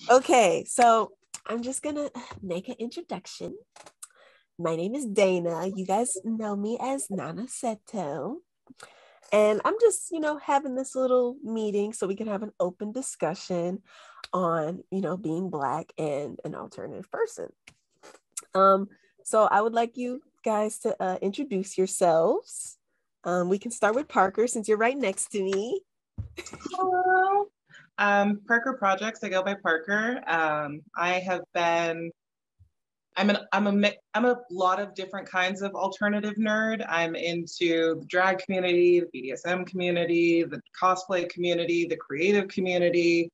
Okay, so I'm just gonna make an introduction. My name is Dana. You guys know me as Nana Seto. And I'm just, having this little meeting so we can have an open discussion on, being Black and an alternative person. So I would like you guys to introduce yourselves. We can start with Parker since you're right next to me. Hello. Parker Projects. I go by Parker. I'm a lot of different kinds of alternative nerd. I'm into the drag community, the BDSM community, the cosplay community, the creative community.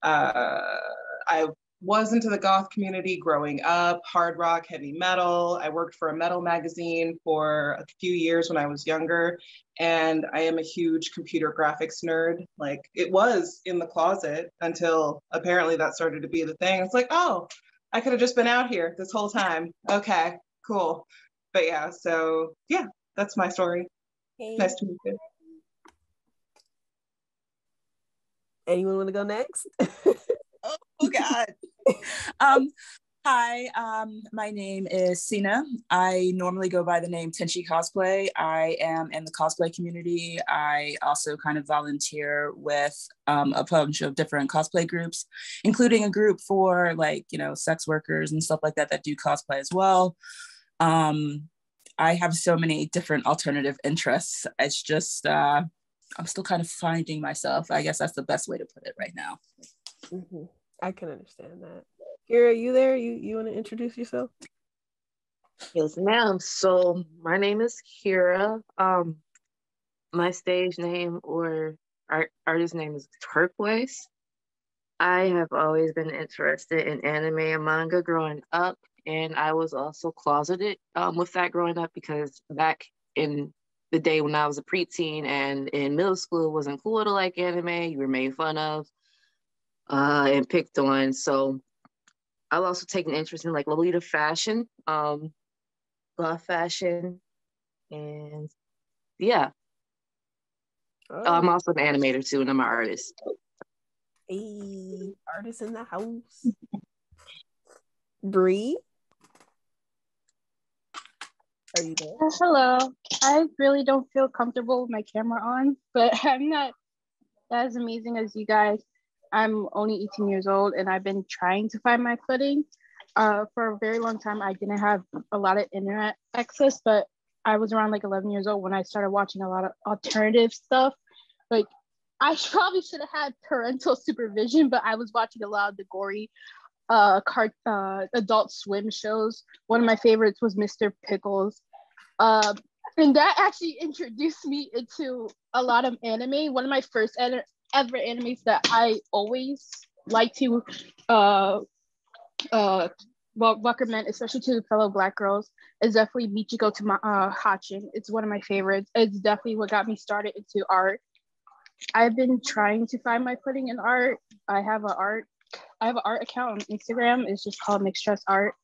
I was into the goth community growing up, hard rock, heavy metal. I worked for a metal magazine for a few years when I was younger. And I am a huge computer graphics nerd. Like, it was in the closet until apparently that started to be the thing. It's like, oh, I could have just been out here this whole time. Okay, cool. But yeah, so yeah, that's my story. Hey. Nice to meet you. Anyone want to go next? Oh God. Hi, my name is Sina. I normally go by the name Tenchi Cosplay. I am in the cosplay community. I also kind of volunteer with a bunch of different cosplay groups, including a group for sex workers and stuff like that do cosplay as well. I have so many different alternative interests. It's just, I'm still kind of finding myself. I guess that's the best way to put it right now. Mm-hmm. I can understand that. Kira, you there? You want to introduce yourself? Yes, ma'am. So my name is Kira. My stage name or artist name is Turquoise. I have always been interested in anime and manga growing up, and I was also closeted with that growing up because back in the day when I was a preteen and in middle school, it wasn't cool to like anime. You were made fun of and picked on. So I've also taken interest in Lolita fashion, goth fashion, and yeah. Oh. I'm also an animator too, and I'm an artist. Hey, artist in the house. Bree, are you there? Hello. I really don't feel comfortable with my camera on, but I'm not as amazing as you guys. I'm only 18 years old and I've been trying to find my footing. For a very long time, I didn't have a lot of internet access, but I was around 11 years old when I started watching a lot of alternative stuff. I probably should have had parental supervision, but I was watching a lot of the gory Adult Swim shows. One of my favorites was Mr. Pickles. And that actually introduced me into a lot of anime. One of my first ever animes that I always like to recommend, especially to fellow Black girls, is definitely Michiko to Hatchin. It's one of my favorites. It's definitely what got me started into art. I've been trying to find my footing in art. I have an art account on Instagram. It's just called Mixed Stress Art.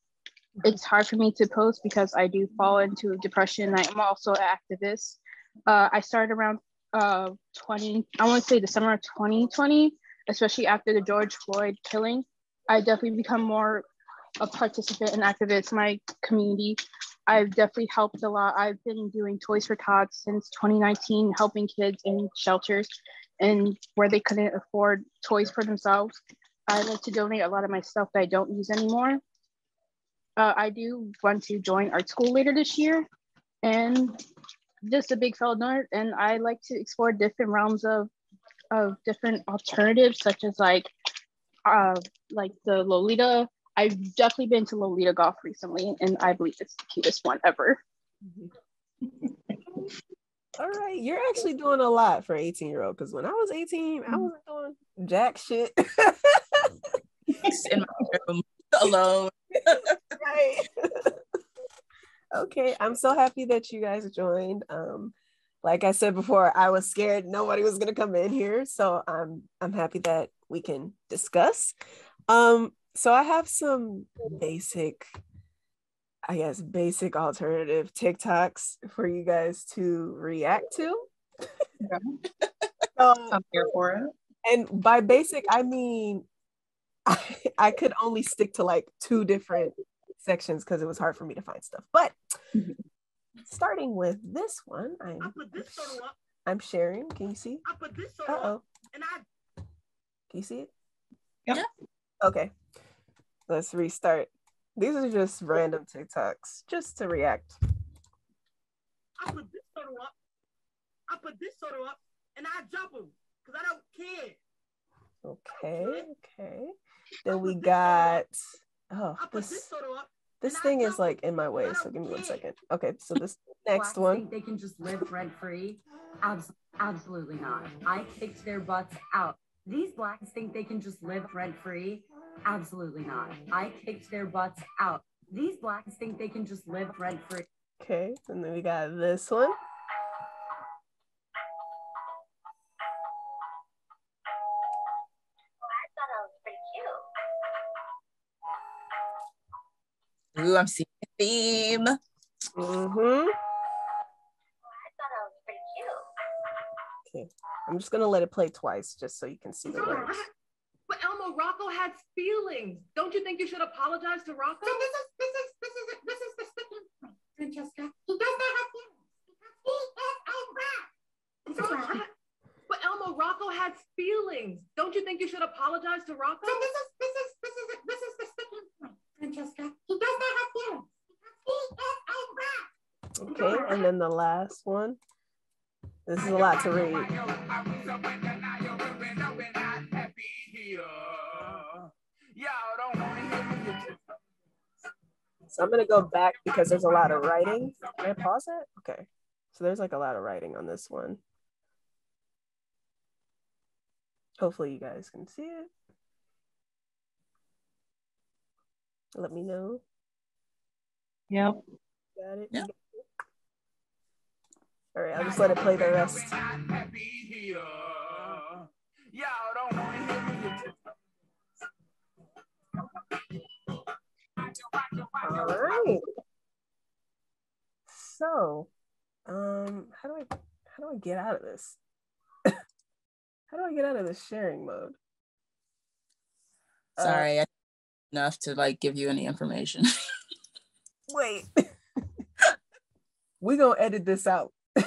It's hard for me to post because I do fall into depression. I'm also an activist. I started around I want to say the summer of 2020, especially after the George Floyd killing. I definitely become more a participant and activist in my community. I've definitely helped a lot. I've been doing Toys for Tots since 2019, helping kids in shelters and where they couldn't afford toys for themselves. I like to donate a lot of my stuff that I don't use anymore. I do want to join art school later this year, and just a big fellow nerd. And I like to explore different realms of different alternatives, such as like the Lolita. I've definitely been to Lolita Golf recently, and I believe it's the cutest one ever. All right, you're actually doing a lot for 18-year-old, because when I was 18, I wasn't doing jack shit. In my room alone. Right. Okay, I'm so happy that you guys joined. Like I said before, I was scared nobody was gonna come in here, so I'm happy that we can discuss. So I have some basic alternative TikToks for you guys to react to. I'm here for it. And by basic, I mean I could only stick to like 2 different sections because it was hard for me to find stuff. But starting with this one, I'm sharing. Can you see? Uh-oh. Can you see it? Yeah. Okay. Let's restart. These are just random TikToks just to react. I put this photo up and I jump him because I don't care. Okay. Then we got, this thing is like in my way, so give me 1 second. Okay, so this next one. Think they can just live rent free? Absolutely not. I kicked their butts out. These blacks think they can just live rent free? Absolutely not. I kicked their butts out. These blacks think they can just live rent free. Okay, and then we got this one. Ooh, I'm seeing a theme. Okay, I'm just gonna let it play twice just so you can see the words. But Elmo, Rocco has feelings. Don't you think you should apologize to Rocco? This is the sticking point, Francesca. He does not have feelings because he is a rat. But Elmo, Rocco has feelings. Don't you think you should apologize to Rocco? This is the sticking point, Francesca. He does not have feelings because he is a rat. Okay, and then the last one. This is a lot to read. So I'm gonna go back because there's a lot of writing. Can I pause it? Okay. So there's like a lot of writing on this one. Hopefully you guys can see it. Let me know. Yep. Got it? Yeah. All right, I'll just let it play the rest. All right. So, how do I get out of this? How do I get out of this sharing mode? Sorry, I enough to like give you any information. Wait. We're gonna edit this out. I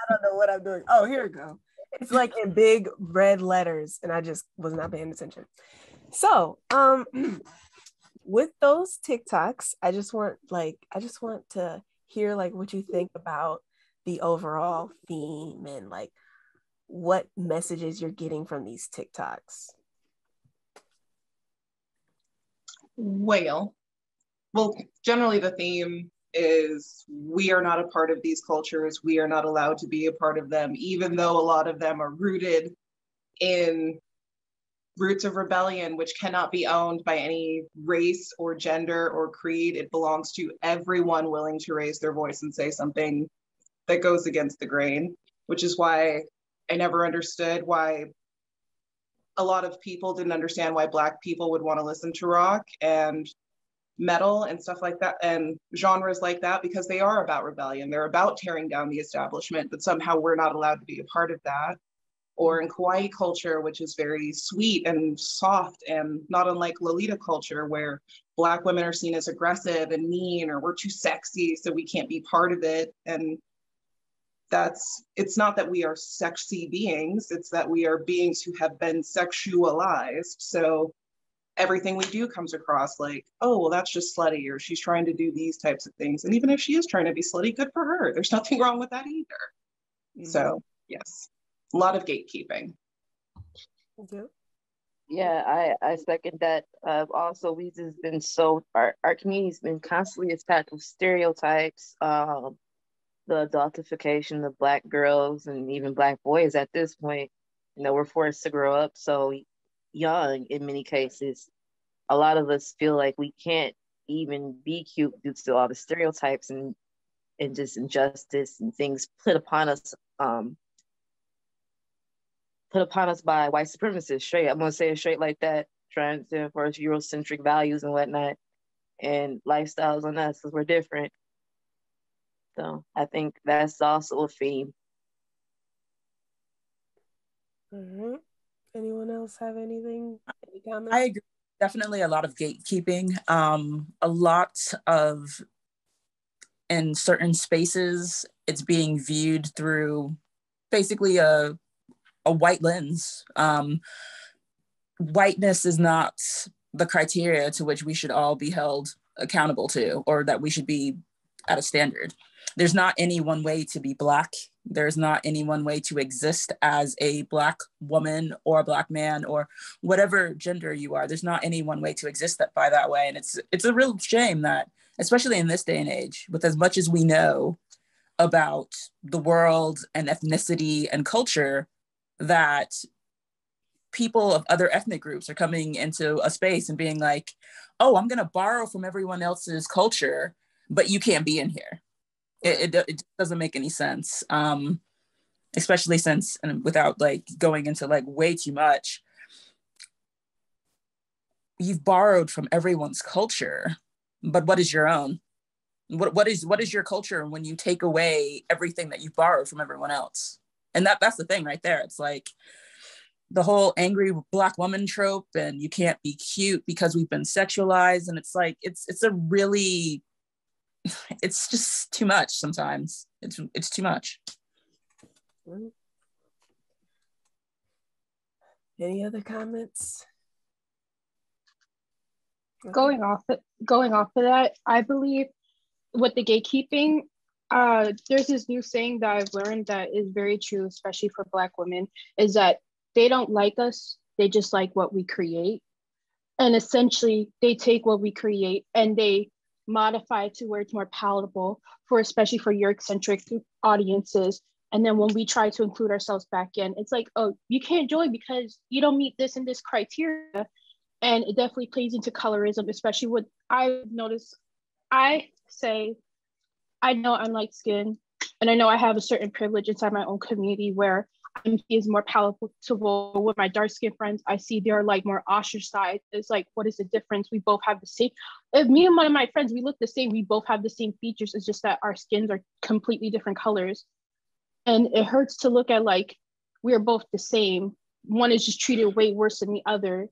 don't know what I'm doing. Oh, here we go. It's like in big red letters, and I just was not paying attention. So, with those TikToks, I just want to hear like what you think about the overall theme and like what messages you're getting from these TikToks. Well, generally the theme is we are not a part of these cultures. We are not allowed to be a part of them, even though a lot of them are rooted in roots of rebellion, which cannot be owned by any race or gender or creed. It belongs to everyone willing to raise their voice and say something that goes against the grain, which is why I never understood why a lot of people didn't understand why Black people would want to listen to rock and metal and stuff like that and genres like that, because they are about rebellion. They're about tearing down the establishment, but somehow we're not allowed to be a part of that. Or in Kawaii culture, which is very sweet and soft and not unlike Lolita culture, where Black women are seen as aggressive and mean, or we're too sexy, so we can't be part of it. And it's not that we are sexy beings, it's that we are beings who have been sexualized. So everything we do comes across like, oh, well, that's just slutty, or she's trying to do these types of things. And even if she is trying to be slutty, good for her. There's nothing wrong with that either. Mm-hmm. So yes, a lot of gatekeeping. Yeah, I second that. Also, we just been our community's been constantly attacked with stereotypes, the adultification of Black girls and even Black boys at this point. We're forced to grow up so young in many cases. A lot of us feel like we can't even be cute due to all the stereotypes and just injustice and things put upon us by white supremacists. Straight, I'm gonna say it straight like that, trying to enforce Eurocentric values and whatnot and lifestyles on us because we're different. So I think that's also a theme. Mm-hmm. Anyone else have anything? Any comments? I agree. Definitely a lot of gatekeeping. A lot of, in certain spaces, it's being viewed through basically a white lens. Whiteness is not the criteria to which we should all be held accountable to, or that we should be at a standard. There's not any one way to be Black. There's not any one way to exist as a Black woman or a Black man or whatever gender you are. There's not any one way to exist by that way. And it's a real shame that, especially in this day and age, with as much as we know about the world and ethnicity and culture, that people of other ethnic groups are coming into a space and being like, oh, I'm going to borrow from everyone else's culture, but you can't be in here. It doesn't make any sense, especially since, and without like going into like way too much, you've borrowed from everyone's culture, but what is your own? What is your culture when you take away everything that you've borrowed from everyone else? And that's the thing right there. It's like the whole angry Black woman trope, and you can't be cute because we've been sexualized. And it's like, it's just too much sometimes. It's too much. Any other comments? Going off of that, I believe with the gatekeeping, there's this new saying that I've learned that is very true, especially for Black women, is that they don't like us, they just like what we create. And essentially they take what we create and they modify it to where it's more palatable especially for Eurocentric audiences. And then when we try to include ourselves back in, it's like, oh, you can't join because you don't meet this and this criteria. And it definitely plays into colorism, especially what I notice. I say, I know I'm light skinned and I know I have a certain privilege inside my own community where is more palatable with my dark skinned friends. I see they're like more ostracized. It's like, what is the difference? We both have the same. If me and one of my friends, we look the same, we both have the same features. It's just that our skins are completely different colors. And it hurts to look at like, we're both the same. One is just treated way worse than the other.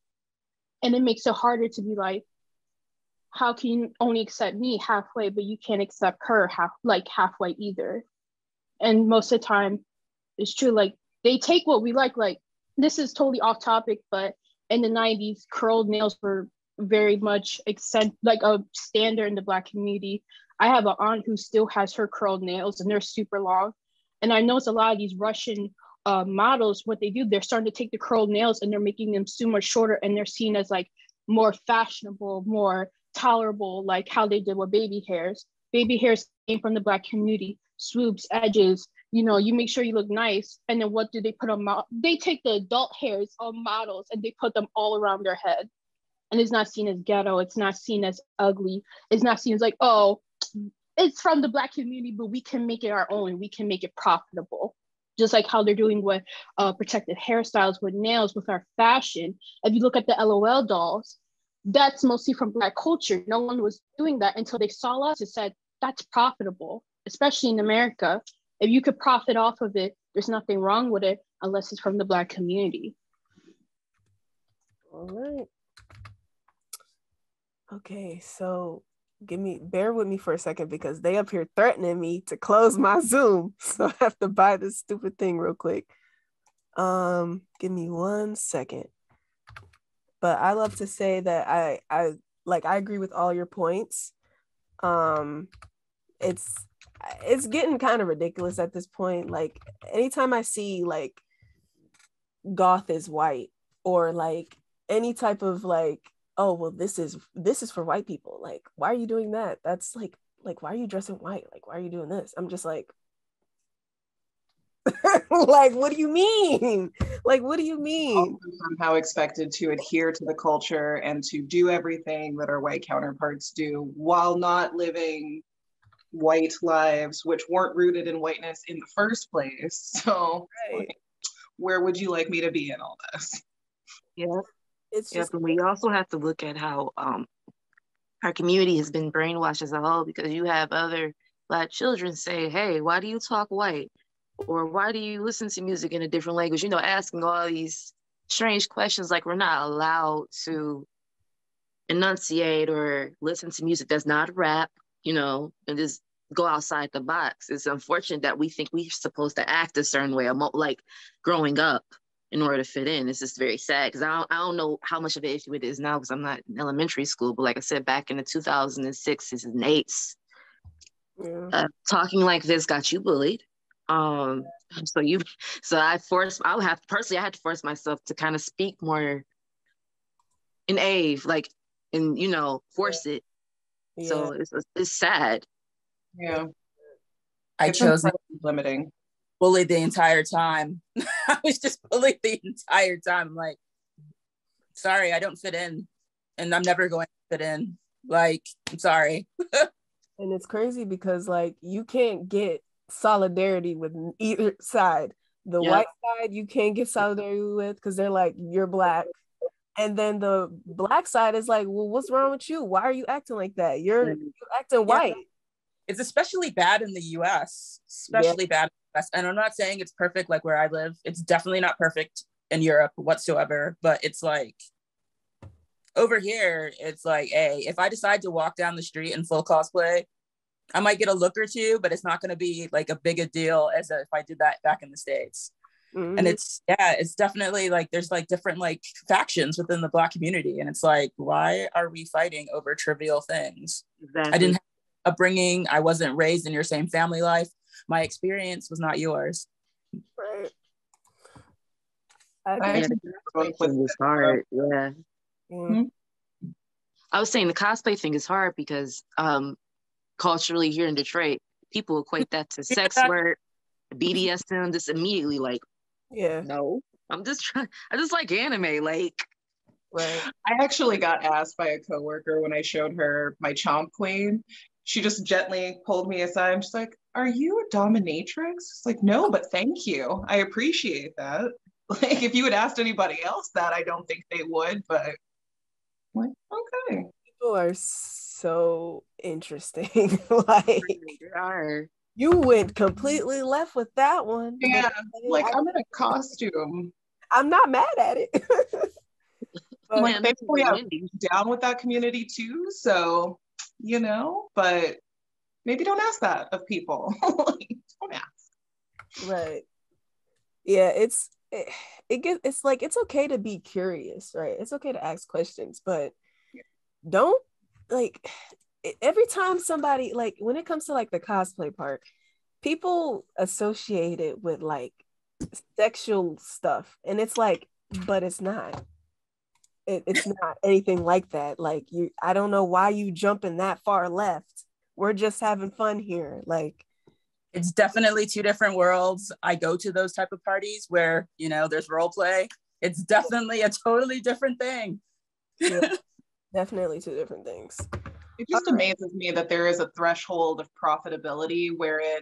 And it makes it harder to be like, how can you only accept me halfway, but you can't accept her halfway either? And most of the time, it's true, like, they take what we like, this is totally off topic, but in the 90s, curled nails were very much like a standard in the Black community. I have an aunt who still has her curled nails and they're super long. And I notice a lot of these Russian models, what they do, they're starting to take the curled nails and they're making them so much shorter and they're seen as like more fashionable, more tolerable, like how they did with baby hairs. Baby hairs came from the Black community, swoops, edges, you make sure you look nice. And then what do they put on? They take the adult hairs on models and they put them all around their head. And it's not seen as ghetto. It's not seen as ugly. It's not seen as like, oh, it's from the Black community, but we can make it our own. We can make it profitable. Just like how they're doing with protective hairstyles, with nails, with our fashion. If you look at the LOL dolls, that's mostly from Black culture. No one was doing that until they saw us and said, that's profitable, especially in America. If you could profit off of it, there's nothing wrong with it unless it's from the Black community. All right. Okay, so bear with me for a second because they up here threatening me to close my Zoom. So I have to buy this stupid thing real quick. Give me 1 second. But I love to say that I agree with all your points. It's getting kind of ridiculous at this point. Like anytime I see like goth is white or like any type of like, oh well, this is for white people. Like, why are you doing that? That's like why are you dressing white? Like, why are you doing this? I'm just like like, what do you mean? Like, what do you mean? Somehow expected to adhere to the culture and to do everything that our white counterparts do while not living white lives, which weren't rooted in whiteness in the first place. So right. Where would you like me to be in all this? Yeah, it's just, but we also have to look at how our community has been brainwashed as a whole, because you have other Black children say, hey, why do you talk white? Or why do you listen to music in a different language? Asking all these strange questions, like we're not allowed to enunciate or listen to music that's not rap, you know, and just go outside the box. It's unfortunate that we think we're supposed to act a certain way, like growing up in order to fit in. It's just very sad because I don't know how much of an issue it is now because I'm not in elementary school. But like I said, back in the 2006s and 8s, talking like this got you bullied. I had to force myself to kind of speak more in Ave, like, and you know, force it. Yeah. So it's sad. Yeah, I chose limiting. Bullied the entire time. I was just bullied the entire time. I'm like, sorry, I don't fit in, and I'm never going to fit in. Like, I'm sorry. And it's crazy because like you can't get solidarity with either side. The white side you can't get solidarity with because they're like, you're Black. And then the Black side is like, well, what's wrong with you? Why are you acting like that? You're acting white. It's especially bad in the US, especially bad in the US. And I'm not saying it's perfect like where I live. It's definitely not perfect in Europe whatsoever. But it's like, over here, it's like, hey, if I decide to walk down the street in full cosplay, I might get a look or two, but it's not going to be like a big a deal as if I did that back in the States. Mm-hmm. And it's definitely like, there's like different like factions within the Black community. And it's like, why are we fighting over trivial things? Exactly. I didn't have upbringing. I wasn't raised in your same family life. My experience was not yours. Right. It's hard. Yeah. Mm-hmm. I was saying the cosplay thing is hard because culturally here in Detroit, people equate that to sex work, BDSM, just immediately like, no, I just like anime, like. Right. I actually got asked by a coworker when I showed her my Chomp Queen. She just gently pulled me aside and she's like, "Are you a dominatrix?" It's like, no, but thank you. I appreciate that. Like, if you had asked anybody else that, I don't think they would, but like, okay. People are so interesting. Like, you went completely left with that one. Yeah, like I'm in a costume. I'm not mad at it. But like, thankfully, I'm down with that community too. So, you know, but maybe don't ask that of people. Don't ask. Right. Yeah, it's like it's okay to be curious, right? It's okay to ask questions, but don't like every time somebody, like when it comes to like the cosplay part, people associate it with like sexual stuff, and it's like, but it's not. It's not anything like that. Like I don't know why you jumping that far left. We're just having fun here. Like, it's definitely two different worlds. I go to those type of parties where, you know, there's role play. It's definitely a totally different thing. Yeah, definitely two different things. It just amazes me that there is a threshold of profitability wherein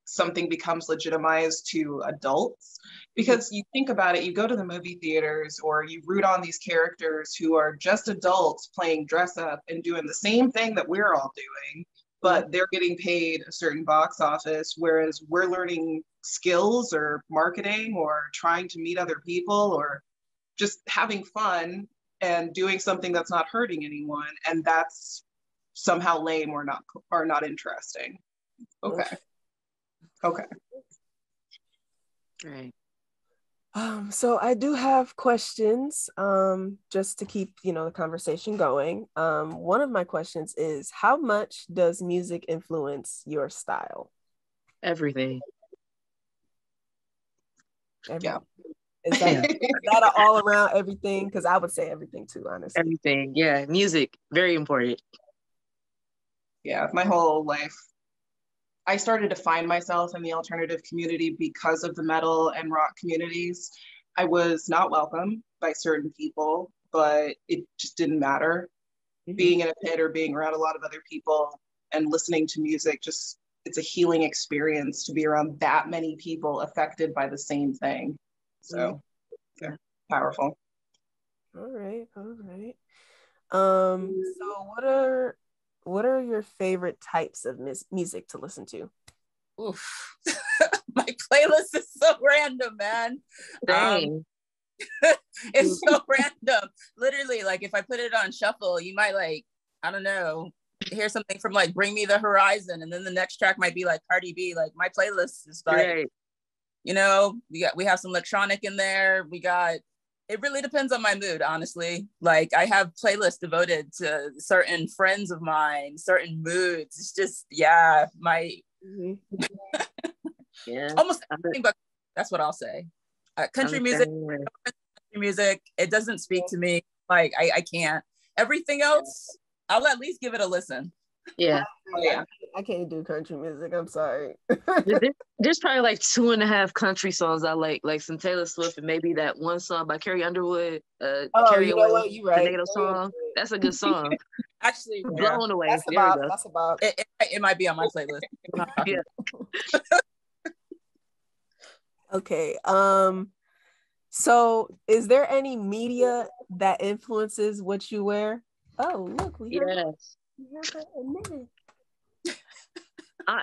something becomes legitimized to adults. Because you think about it, you go to the movie theaters or you root on these characters who are just adults playing dress up and doing the same thing that we're all doing, but they're getting paid a certain box office, whereas we're learning skills or marketing or trying to meet other people or just having fun and doing something that's not hurting anyone. And that's somehow lame or not interesting. Okay. Right. So I do have questions, just to keep, you know, the conversation going. One of my questions is, how much does music influence your style? Everything. Yeah. Is that an all around everything? Because I would say everything too, honestly. Everything, yeah. Music, very important. Yeah, my whole life. I started to find myself in the alternative community because of the metal and rock communities. I was not welcome by certain people, but it just didn't matter. Mm-hmm. Being in a pit or being around a lot of other people and listening to music, just it's a healing experience to be around that many people affected by the same thing. So, yeah, powerful. All right. So what are your favorite types of music to listen to? Oof. My playlist is so random, man. It's so random. Literally, like if I put it on shuffle, you might like, I don't know, hear something from like Bring Me the Horizon, and then the next track might be like Cardi B. Like my playlist is like, Right. you know, we have some electronic in there. It really depends on my mood, honestly. Like I have playlists devoted to certain friends of mine, certain moods. It's just, yeah, Yeah. almost everything, but that's what I'll say. Country music, it doesn't speak to me. Like I can't. Everything else, I'll at least give it a listen. Yeah. Oh, yeah. I can't do country music. I'm sorry. There's probably like 2.5 country songs I like some Taylor Swift and maybe that one song by Carrie Underwood, Carry You know Away, what? You're right. tornado song. That's a good song. Actually, Blown Away. That's There we about. go. That's about. it might be on my playlist. Yeah. Okay. So is there any media that influences what you wear? Oh, look, we have a minute.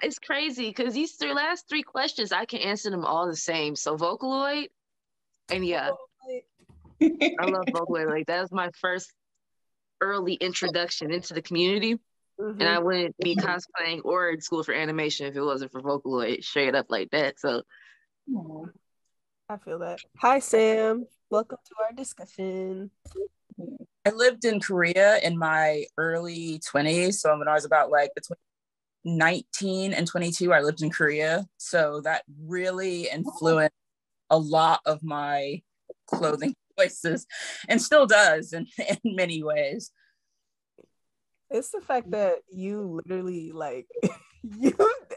It's crazy because these last 3 questions, I can answer them all the same. So Vocaloid, and yeah, I love Vocaloid. Like that was my first early introduction into the community. Mm-hmm. And I wouldn't be cosplaying or in school for animation if it wasn't for Vocaloid, straight up like that. So I feel that. Hi, Sam. Welcome to our discussion. I lived in Korea in my early 20s. So when I was about like between 19 and 22, I lived in Korea. So that really influenced a lot of my clothing choices and still does in many ways. It's the fact that you literally like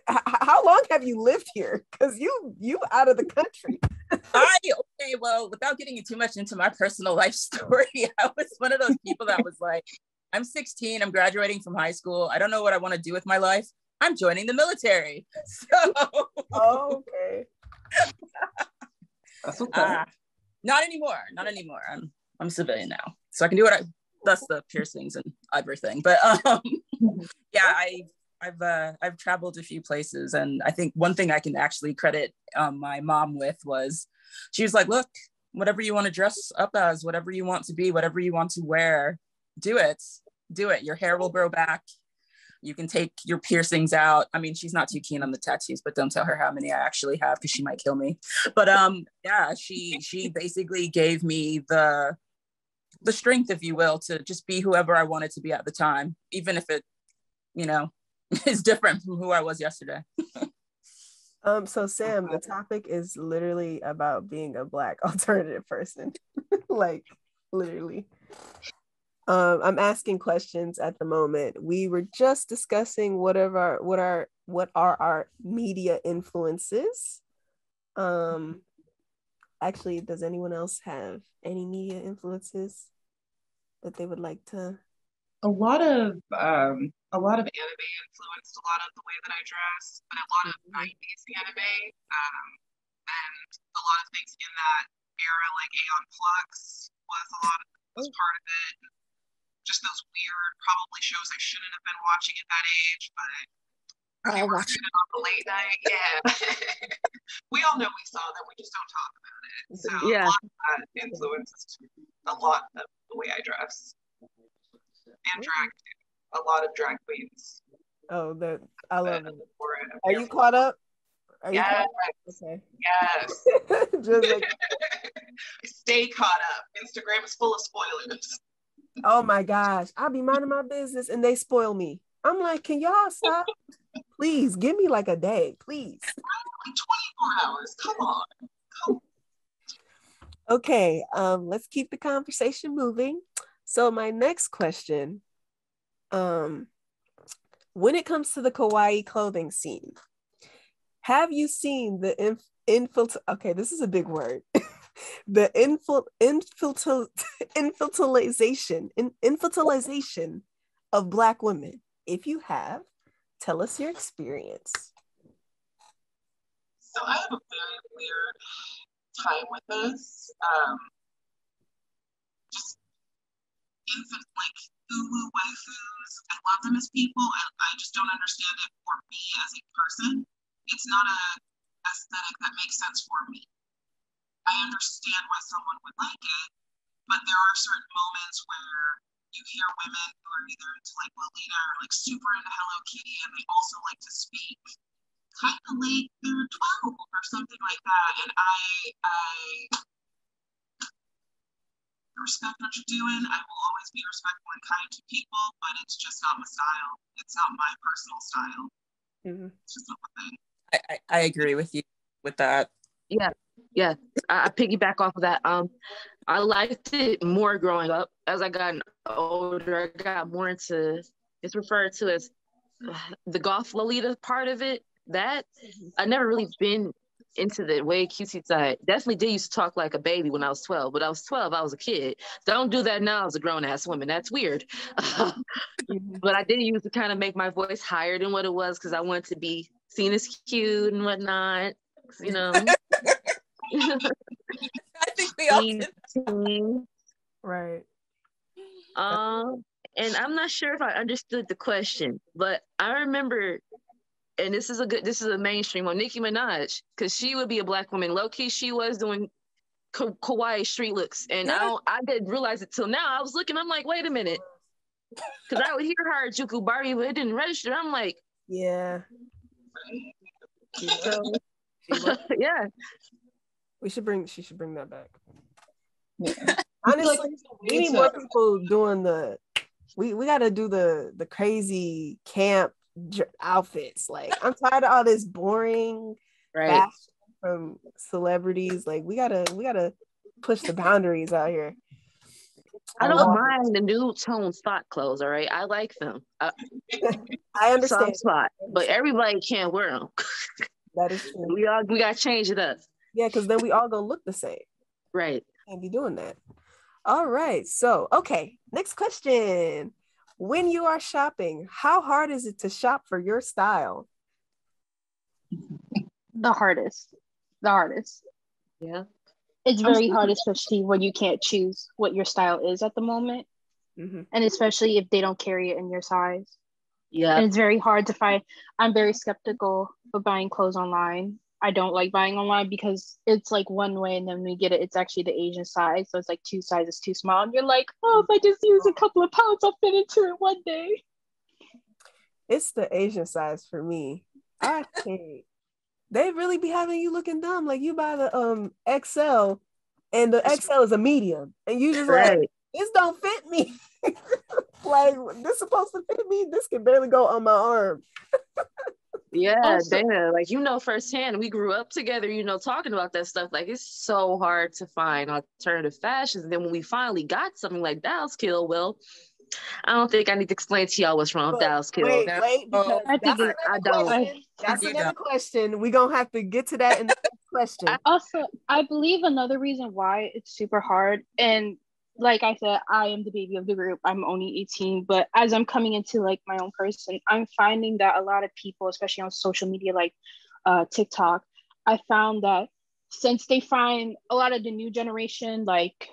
how long have you lived here? Because you out of the country. Okay, well, without getting too much into my personal life story, I was one of those people that was like, I'm 16, I'm graduating from high school, I don't know what I want to do with my life, I'm joining the military. So okay. That's okay. Not anymore. I'm civilian now, so I can do what that's the piercings and everything. But yeah, I've traveled a few places, and I think one thing I can actually credit my mom with was she was like, look, whatever you want to dress up as, whatever you want to be, whatever you want to wear, do it. Your hair will grow back. You can take your piercings out. I mean, she's not too keen on the tattoos, but don't tell her how many I actually have because she might kill me. But yeah, she basically gave me the strength, if you will, to just be whoever I wanted to be at the time, even if it, is different from who I was yesterday. So Sam, the topic is literally about being a Black alternative person. Like literally. I'm asking questions at the moment. We were just discussing what are our media influences. Actually, does anyone else have any media influences that they would like to? A lot of anime influenced a lot of the way that I dress, but a lot of 90s anime, and a lot of things in that era, like Aeon Flux was part of it. Just those weird, probably shows I shouldn't have been watching at that age, but we were watching it on the late night. Yeah, we all know we saw them. We just don't talk about it. So yeah, a lot of that influenced a lot of the way I dress. And drag too. A lot of drag queens. Oh, I love it. Are you caught up? Yes. Okay. Yes. Just like... Stay caught up. Instagram is full of spoilers. Oh my gosh. I'll be minding my business and they spoil me. I'm like, can y'all stop? Please give me like a day, please. Like 24 hours. Come on. Okay, let's keep the conversation moving. So my next question, when it comes to the kawaii clothing scene, have you seen the okay, this is a big word. The infantilization of Black women. If you have, tell us your experience. So I have a very weird time with this. Just infant, like uwu waifus. I love them as people. I just don't understand it for me as a person. It's not a aesthetic that makes sense for me. I understand why someone would like it, but there are certain moments where you hear women who are either into like Lolita or like super into Hello Kitty, and they also like to speak kind of late through 12 or something like that. And I respect what you're doing. I will always be respectful and kind to people, but it's just not my style. It's not my personal style. Mm-hmm. It's just not my thing. I agree with you with that. Yeah. I piggyback off of that. I liked it more growing up. As I got older, I got more into, it's referred to as the goth Lolita part of it. That I never really been into the way cutesy side. Definitely did used to talk like a baby when I was 12, but I was 12, I was a kid. Don't do that now as a grown-ass woman. That's weird. But I did use to kind of make my voice higher than what it was because I wanted to be seen as cute and whatnot. You know. I think we all did. Right. And I'm not sure if I understood the question, but I remember, and this is a mainstream one, Nicki Minaj, because she would be a Black woman. Low key, she was doing kawaii street looks, and I didn't realize it till now. I was looking, I'm like, wait a minute, because I would hear her at Juku Barbie, but it didn't register. I'm like, yeah. So, yeah. She should bring that back. Yeah. Honestly, we need more people doing we gotta do the crazy camp outfits. Like, I'm tired of all this boring fashion from celebrities. Like, we gotta push the boundaries out here. I don't mind the new tone spot clothes, all right? I like them. I understand. Spot, but everybody can't wear them. That is true. We gotta change it up. Yeah, because then we all gonna look the same. Right. Can't be doing that. All right. So, okay. Next question. When you are shopping, how hard is it to shop for your style? The hardest. Yeah. It's very hard, especially when you can't choose what your style is at the moment. Mm-hmm. And especially if they don't carry it in your size. Yeah. And it's very hard to find. I'm very skeptical of buying clothes online. I don't like buying online because it's like one way, and then we get it, it's actually the Asian size. So it's like 2 sizes too small. And you're like, oh, if I just use a couple of pounds, I'll fit into it one day. It's the Asian size for me. I can't. They really be having you looking dumb. Like, you buy the XL, and the XL is a medium, and you just like, this don't fit me. Like, this supposed to fit me. This can barely go on my arm. Yeah, Also, Dana, like, firsthand, we grew up together, talking about that stuff. Like, it's so hard to find alternative fashions. And then when we finally got something like Dallas Kill, well, I don't think I need to explain to y'all what's wrong with Dallas Kill. Wait, because that's another question. We're going to have to get to that in the next question. I believe another reason why it's super hard, and like I said, I am the baby of the group. I'm only 18, but as I'm coming into like my own person, I'm finding that a lot of people, especially on social media, like TikTok, I found that since they find a lot of the new generation, like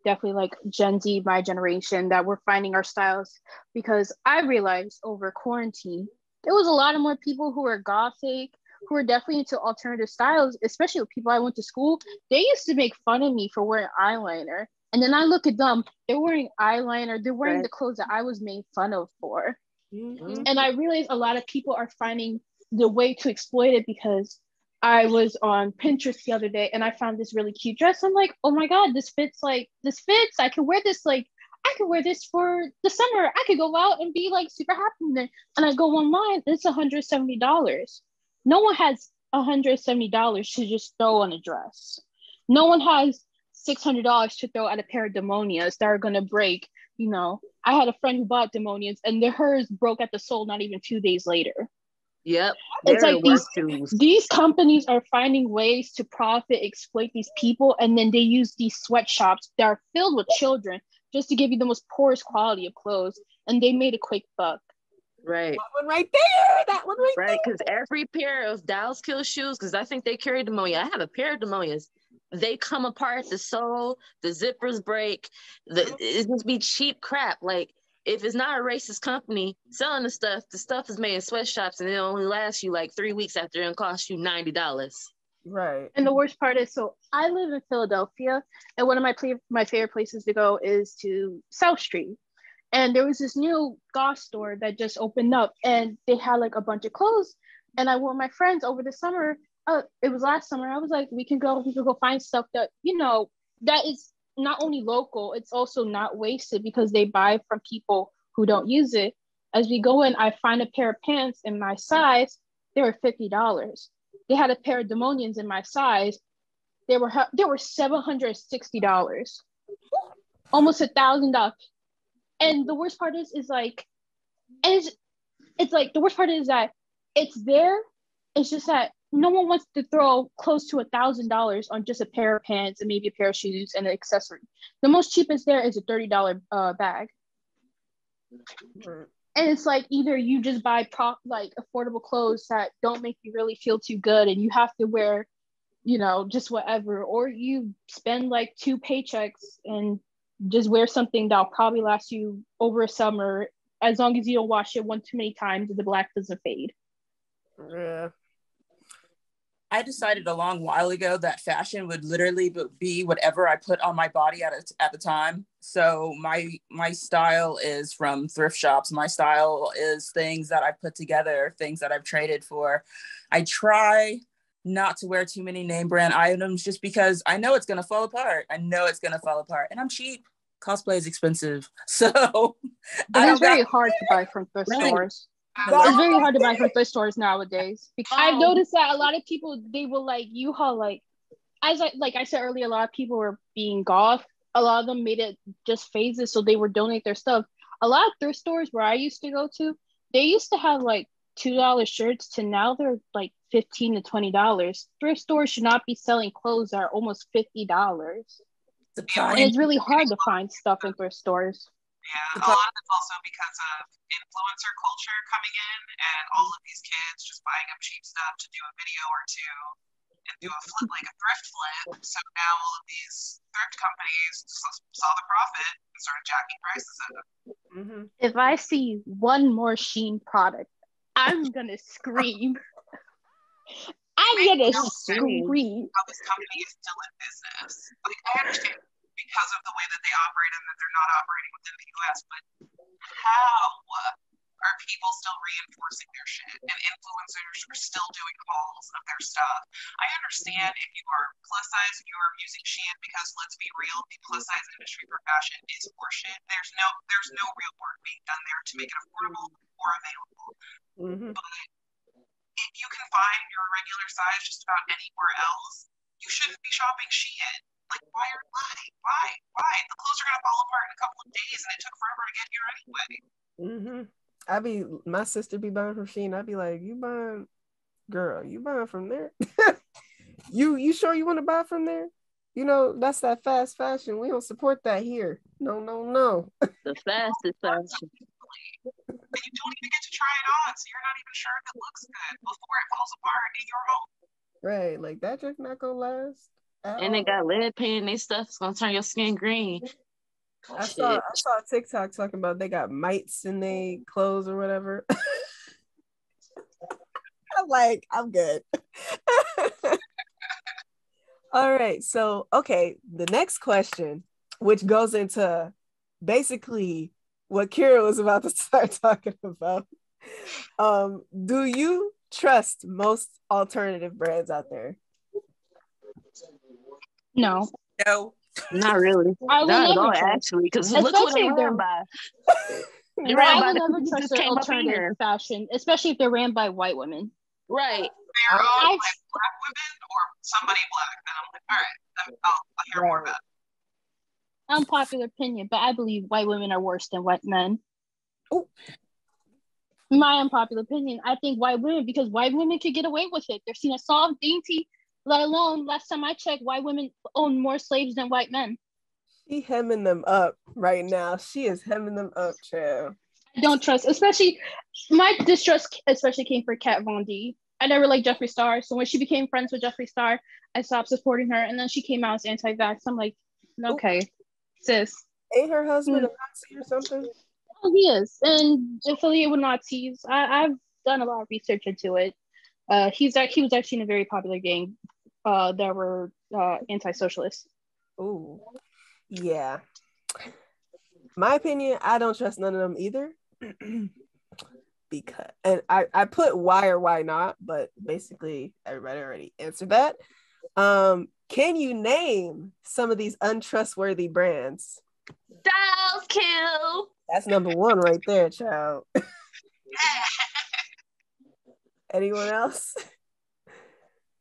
definitely like Gen Z, my generation, that we're finding our styles, because I realized over quarantine, there was a lot of more people who are gothic, who are definitely into alternative styles, especially with people I went to school. They used to make fun of me for wearing eyeliner. And then I look at them, they're wearing eyeliner, they're wearing the clothes that I was made fun of for. Mm-hmm. And I realized a lot of people are finding the way to exploit it, because I was on Pinterest the other day and I found this really cute dress. I'm like, oh my God, this fits. I can wear this, I could wear this for the summer. I could go out and be like super happy in it. And I go online, it's $170. No one has $170 to just throw on a dress. No one has $600 to throw at a pair of Demonias that are gonna break. I had a friend who bought Demonias and hers broke at the sole not even 2 days later. Yep. It's like these companies are finding ways to profit, exploit these people, and then they use these sweatshops that are filled with children just to give you the most poorest quality of clothes, and they made a quick buck. Right. That one right there. Right, because every pair of Dallas Kill shoes, because I think they carry Demonia. I have a pair of Demonias. They come apart, the sole, the zippers break. It just be cheap crap. Like, if it's not a racist company selling the stuff is made in sweatshops, and it only lasts you like 3 weeks after it costs you $90. Right. And the worst part is, so I live in Philadelphia, and one of my favorite places to go is to South Street. And there was this new goth store that just opened up, and they had like a bunch of clothes. And I went with my friends over the summer. It was last summer. I was like, we can go find stuff that, that is not only local, it's also not wasted because they buy from people who don't use it. As we go in, I find a pair of pants in my size. They were $50. They had a pair of Demonians in my size. They were $760, almost $1,000. And the worst part is like, and it's like, the worst part is that it's there. It's just that no one wants to throw close to $1,000 on just a pair of pants and maybe a pair of shoes and an accessory. The most cheapest there is a $30 bag. And it's like, either you just buy affordable clothes that don't make you really feel too good and you have to wear, just whatever, or you spend like 2 paychecks and just wear something that'll probably last you over a summer, as long as you don't wash it one too many times and the black doesn't fade. Yeah. I decided a long while ago that fashion would literally be whatever I put on my body at the time. So my style is from thrift shops. My style is things that I've put together, things that I've traded for. I try not to wear too many name brand items just because I know it's going to fall apart. And I'm cheap. Cosplay is expensive. So it's very hard to buy from thrift stores. It's very hard to buy from thrift stores nowadays. I've noticed that a lot of people, they will like U-Haul, as I said earlier, a lot of people were being goth. A lot of them made it just phases, so they would donate their stuff. A lot of thrift stores where I used to go to, they used to have like $2 shirts to now they're like $15 to $20. Thrift stores should not be selling clothes that are almost $50. And it's really hard to find stuff in thrift stores. Yeah, a lot of it's also because of influencer culture coming in and all of these kids just buying up cheap stuff to do a video or two and do a flip, like a thrift flip. So now all of these thrift companies saw the profit and started jacking prices up. Mm-hmm. If I see one more Shein product, I'm gonna scream. I'm gonna scream. How this company is still in business. Like, I understand because of the way that they operate and that they're not operating within the US, but how are people still reinforcing their shit and influencers are still doing hauls of their stuff? I understand if you are plus size and you are using Shein, because let's be real, the plus size industry for fashion is horseshit. There's no real work being done there to make it affordable or available. Mm-hmm. But if you can find your regular size just about anywhere else, you shouldn't be shopping Shein. Like, why? The clothes are gonna fall apart in a couple of days, and it took forever to get here anyway. Mm-hmm. My sister be buying from Shein. I'd be like, you buying from there? you sure you want to buy from there? That's that fast fashion. We don't support that here. No. The fastest fashion. And you don't even get to try it on, so you're not even sure if it looks good before it falls apart in your home. Right, like that just not gonna last. And they got lead paint and they stuff. It's gonna turn your skin green. I saw TikTok talking about they got mites in their clothes or whatever. I'm like, I'm good. All right, so okay, the next question, which goes into basically what Kira was about to start talking about. Do you trust most alternative brands out there? No. Not really. Not at all, actually, because look what they ran by. I would never trust an alternative fashion, especially if they're ran by white women. Right. They're all by black women or somebody black. Then I'm like, all right, I'll hear more about it. Unpopular opinion, but I believe white women are worse than white men. Oh. My unpopular opinion, I think white women, because white women could get away with it. They're seen as soft, dainty, let alone, last time I checked, white women own more slaves than white men. She hemming them up right now. She is hemming them up, child. I don't trust, especially, my distrust especially came for Kat Von D. I never liked Jeffree Star, so when she became friends with Jeffree Star, I stopped supporting her, and then she came out as anti-vax. I'm like, okay, sis. Ain't her husband a Nazi or something? Oh, he is, and affiliated with Nazis. I've done a lot of research into it. He was actually in a very popular gang that were anti-socialist. Ooh, yeah. My opinion, I don't trust none of them either. Because, and I put why or why not, but basically everybody already answered that. Can you name some of these untrustworthy brands? Dolls Kill. That's number one right there, child. Anyone else?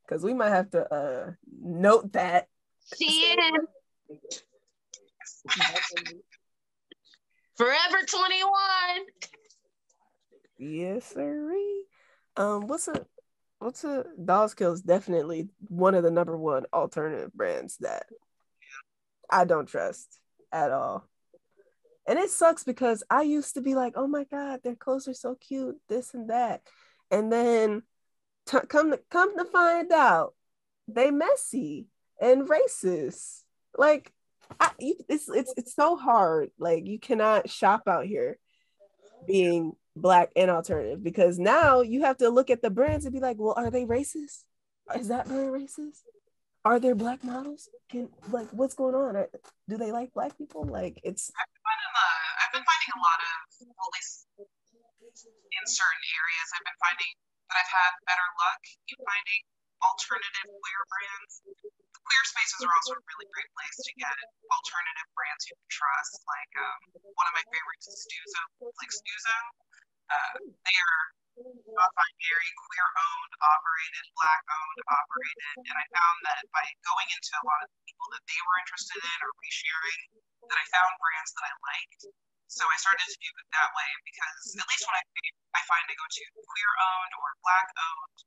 Because we might have to note that. Shein. Forever 21. Yes, sirree. What's a Dolls Kill is definitely one of the number one alternative brands that I don't trust at all. And it sucks because I used to be like, oh my God, their clothes are so cute, this and that. And then come to find out, they messy and racist. Like, it's so hard. Like, you cannot shop out here being Black and alternative, because now you have to look at the brands and be like, well, are they racist? Is that brand racist? Are there Black models? What's going on? Do they like Black people? Like, it's. I've been finding a lot of, well, at least in certain areas, I've been finding that I've had better luck in finding alternative queer brands. The queer spaces are also a really great place to get alternative brands you can trust. Like one of my favorites is Stuzo. Like Stuzo, they are non-binary, queer-owned, operated, Black-owned, operated, and I found that by going into a lot of the people that they were interested in or resharing, that I found brands that I liked. So I started to do it that way because at least when I find I go to queer-owned or Black-owned,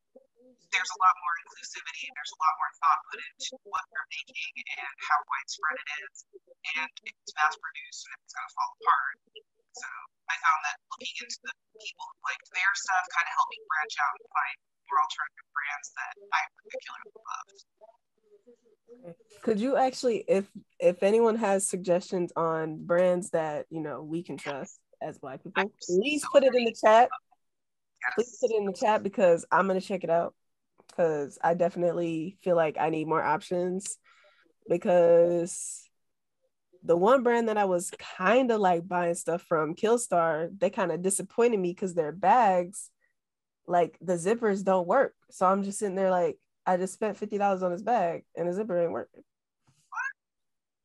there's a lot more inclusivity, there's a lot more thought put into what they're making and how widespread it is, and if it's mass-produced and if it's going to fall apart. So I found that looking into the people who liked their stuff kind of helped me branch out and find more alternative brands that I particularly loved. Could you actually, if anyone has suggestions on brands that we can trust as Black people, please put it in the chat. Yes. Please put it in the chat because I'm gonna check it out, because I definitely feel like I need more options, because the one brand that I was kind of like buying stuff from, Killstar, they kind of disappointed me because their bags, like the zippers don't work. So I'm just sitting there like, I just spent $50 on this bag and the zipper ain't working.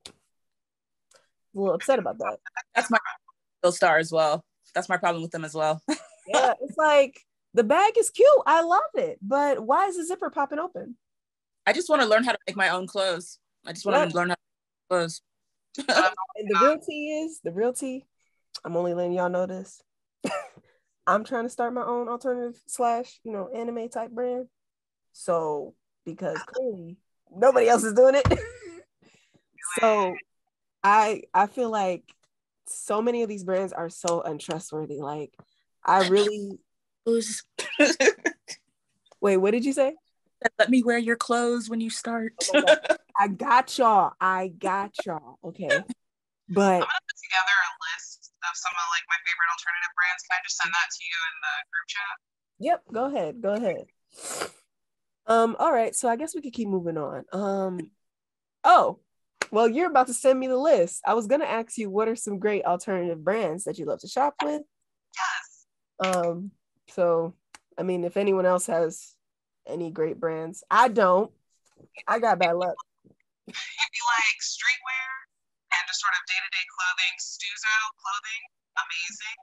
A little upset about that. That's my Killstar as well. That's my problem with them as well. Yeah, it's like the bag is cute. I love it. But why is the zipper popping open? I just want to learn how to make my own clothes. I just want to learn how to make clothes. And the real tea, I'm only letting y'all know this. I'm trying to start my own alternative / anime type brand. So, because clearly nobody else is doing it. So I feel like so many of these brands are so untrustworthy. Like, I really wait, what did you say? Let me wear your clothes when you start. Oh I got y'all. Okay. But I'm gonna put together a list of some of like my favorite alternative brands. Can I just send that to you in the group chat? Yep, go ahead. All right, so I guess we could keep moving on. Oh, well, you're about to send me the list. I was gonna ask you, what are some great alternative brands that you love to shop with? Yes. So I mean, if anyone else has any great brands, I don't. I got bad luck. If you like streetwear and just sort of day-to-day clothing, Stuzo clothing, amazing.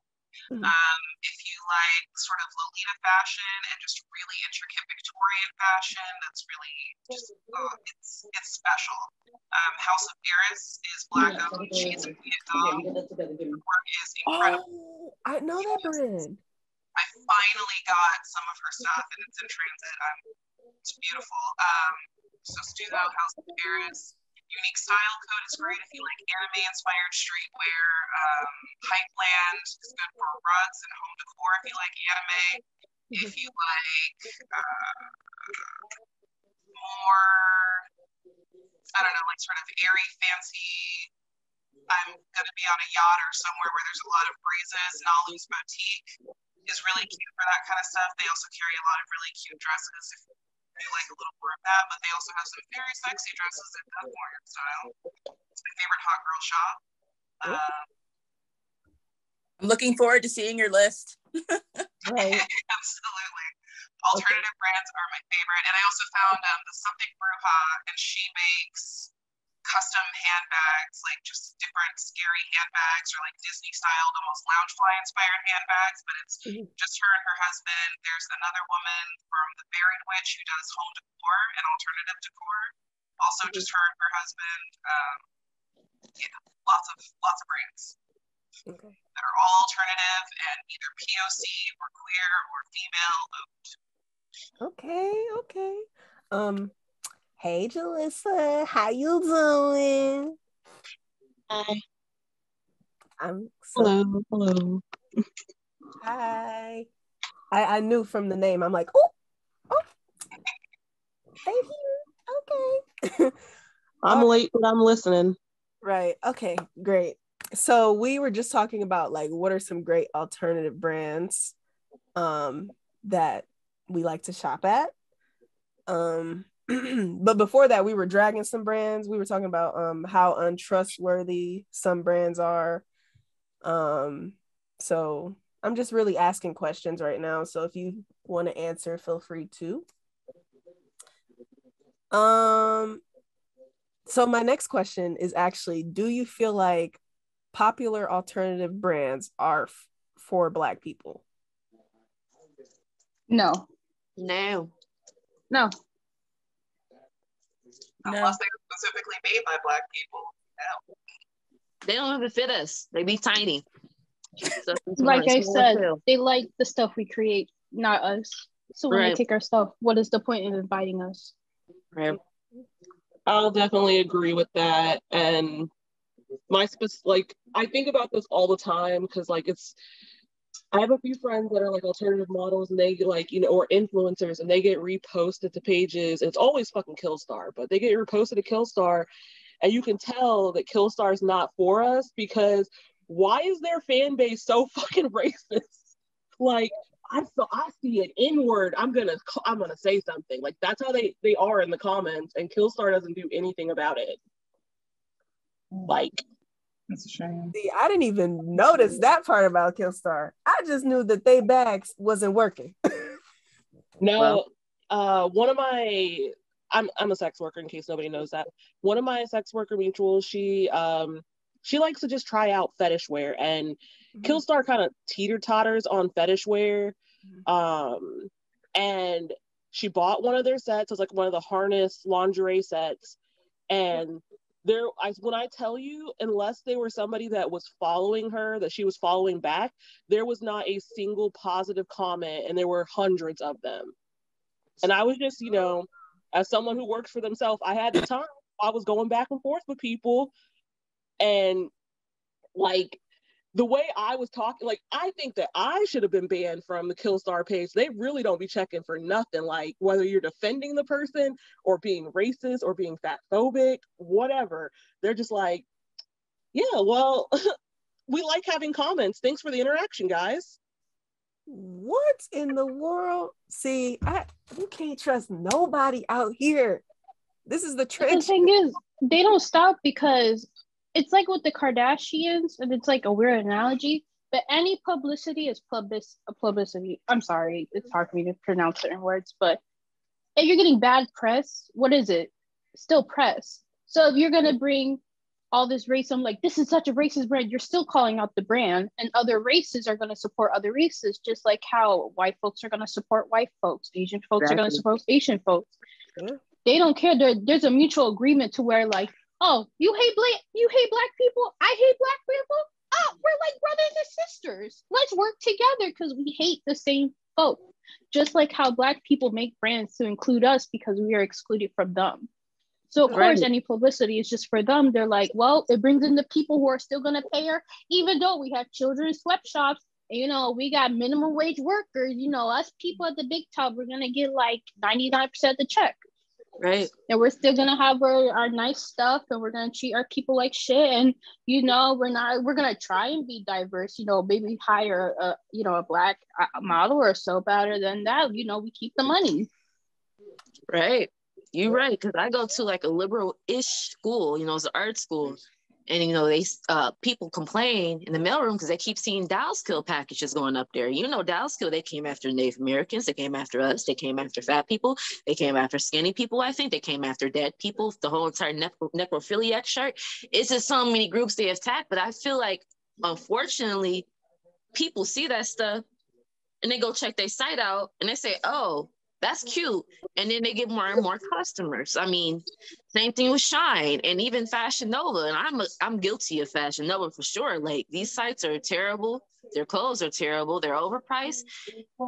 If you like sort of Lolita fashion and just really intricate Victorian fashion, that's really just it's special. House of Iris is Black-owned. She's a Vietnam. Her work is incredible. Oh, I know that brand. I finally got some of her stuff and it's in transit. It's beautiful. So Stuzo, House of Iris. Unique Style Code is great if you like anime-inspired streetwear. Hypeland is good for rugs and home decor if you like anime. If you like more, I don't know, like sort of airy, fancy, I'm going to be on a yacht or somewhere where there's a lot of breezes, Nalu's Boutique is really cute for that kind of stuff. They also carry a lot of really cute dresses. I like a little more of that, but they also have some very sexy dresses in Doug Warrior style. It's my favorite hot girl shop. I'm looking forward to seeing your list. Right. Absolutely. Alternative brands are my favorite. And I also found the Something Bruja, and she makes custom handbags, like just different scary handbags or like Disney styled, almost Loungefly inspired handbags, but it's just her and her husband. There's another woman from the Buried Witch who does home decor and alternative decor. Also just her and her husband. Yeah, lots of brands. Okay. That are all alternative and either POC or queer or female owned. Okay. Hey Jalissa, how you doing? Hi. Hello. Hi. I knew from the name. I'm like, oh, they here. Okay. I'm late, but I'm listening. Right. Okay, great. So we were just talking about like what are some great alternative brands that we like to shop at. But before that, we were dragging some brands. We were talking about how untrustworthy some brands are. So I'm just really asking questions right now. So if you want to answer, feel free to. So my next question is actually, do you feel like popular alternative brands are for Black people? No. Unless they were specifically made by Black people. No. They don't even fit us. They be tiny. So like I said, they like the stuff we create, not us. So when they take our stuff, what is the point of inviting us? Right. I'll definitely agree with that. And I think about this all the time because I have a few friends that are like alternative models and they or influencers, and they get reposted to pages. It's always fucking Killstar, but they get reposted to Killstar, and you can tell that Killstar is not for us because why is their fan base so fucking racist? Like, I see an N-word, I'm gonna say something. Like, that's how they are in the comments, and Killstar doesn't do anything about it. Like, that's a shame. See, I didn't even notice that part about Killstar. I just knew that they bags wasn't working. No, one of my I'm a sex worker in case nobody knows that. One of my sex worker mutuals, she likes to just try out fetish wear, and Killstar kind of teeter-totters on fetish wear. And she bought one of their sets. It was like one of the harness lingerie sets, and when I tell you, unless they were somebody that was following her, that she was following back, there was not a single positive comment, and there were hundreds of them. And I was just, as someone who works for themselves, I had the time. I was going back and forth with people, and like the way I was talking, like, I think that I should have been banned from the Killstar page. They really don't be checking for nothing, like whether you're defending the person or being racist or being fatphobic, whatever. They're just like, yeah, well, we like having comments. Thanks for the interaction, guys. What in the world? See, you can't trust nobody out here. This is the trick. The thing is, they don't stop because it's like with the Kardashians, and it's like a weird analogy, but any publicity is publicity. I'm sorry, it's hard for me to pronounce certain words, but if you're getting bad press, what is it? Still press. So if you're going to bring all this racism, like this is such a racist brand, you're still calling out the brand, and other races are going to support other races, just like how white folks are going to support white folks, Asian folks are going to support Asian folks. Yeah. They don't care. There's a mutual agreement to where like, oh, you hate black people, I hate black people. Oh, we're like brothers and sisters. Let's work together because we hate the same folk. Just like how black people make brands to include us because we are excluded from them. So of course, any publicity is just for them. They're like, well, it brings in the people who are still going to pay her, even though we have children's sweatshops. And, we got minimum wage workers. Us people at the big top, we're going to get like 99% of the check. Right. And we're still gonna have our nice stuff, and we're gonna treat our people like shit. And we're gonna try and be diverse, maybe hire a black model or so. Better than that, we keep the money. Right. You're right. Because I go to like a liberal-ish school, you know, it's an art school. And, you know, they people complain in the mailroom because they keep seeing Dalskill packages going up there. You know, Dalskill, they came after Native Americans. They came after us. They came after fat people. They came after skinny people, I think. They came after dead people, the whole entire necrophiliac chart. It's just so many groups they attack. But I feel like, unfortunately, people see that stuff and they go check their site out and they say, oh, that's cute. And then they get more and more customers. I mean, same thing with Shine and even Fashion Nova. And I'm guilty of Fashion Nova for sure. Like, these sites are terrible. Their clothes are terrible. They're overpriced.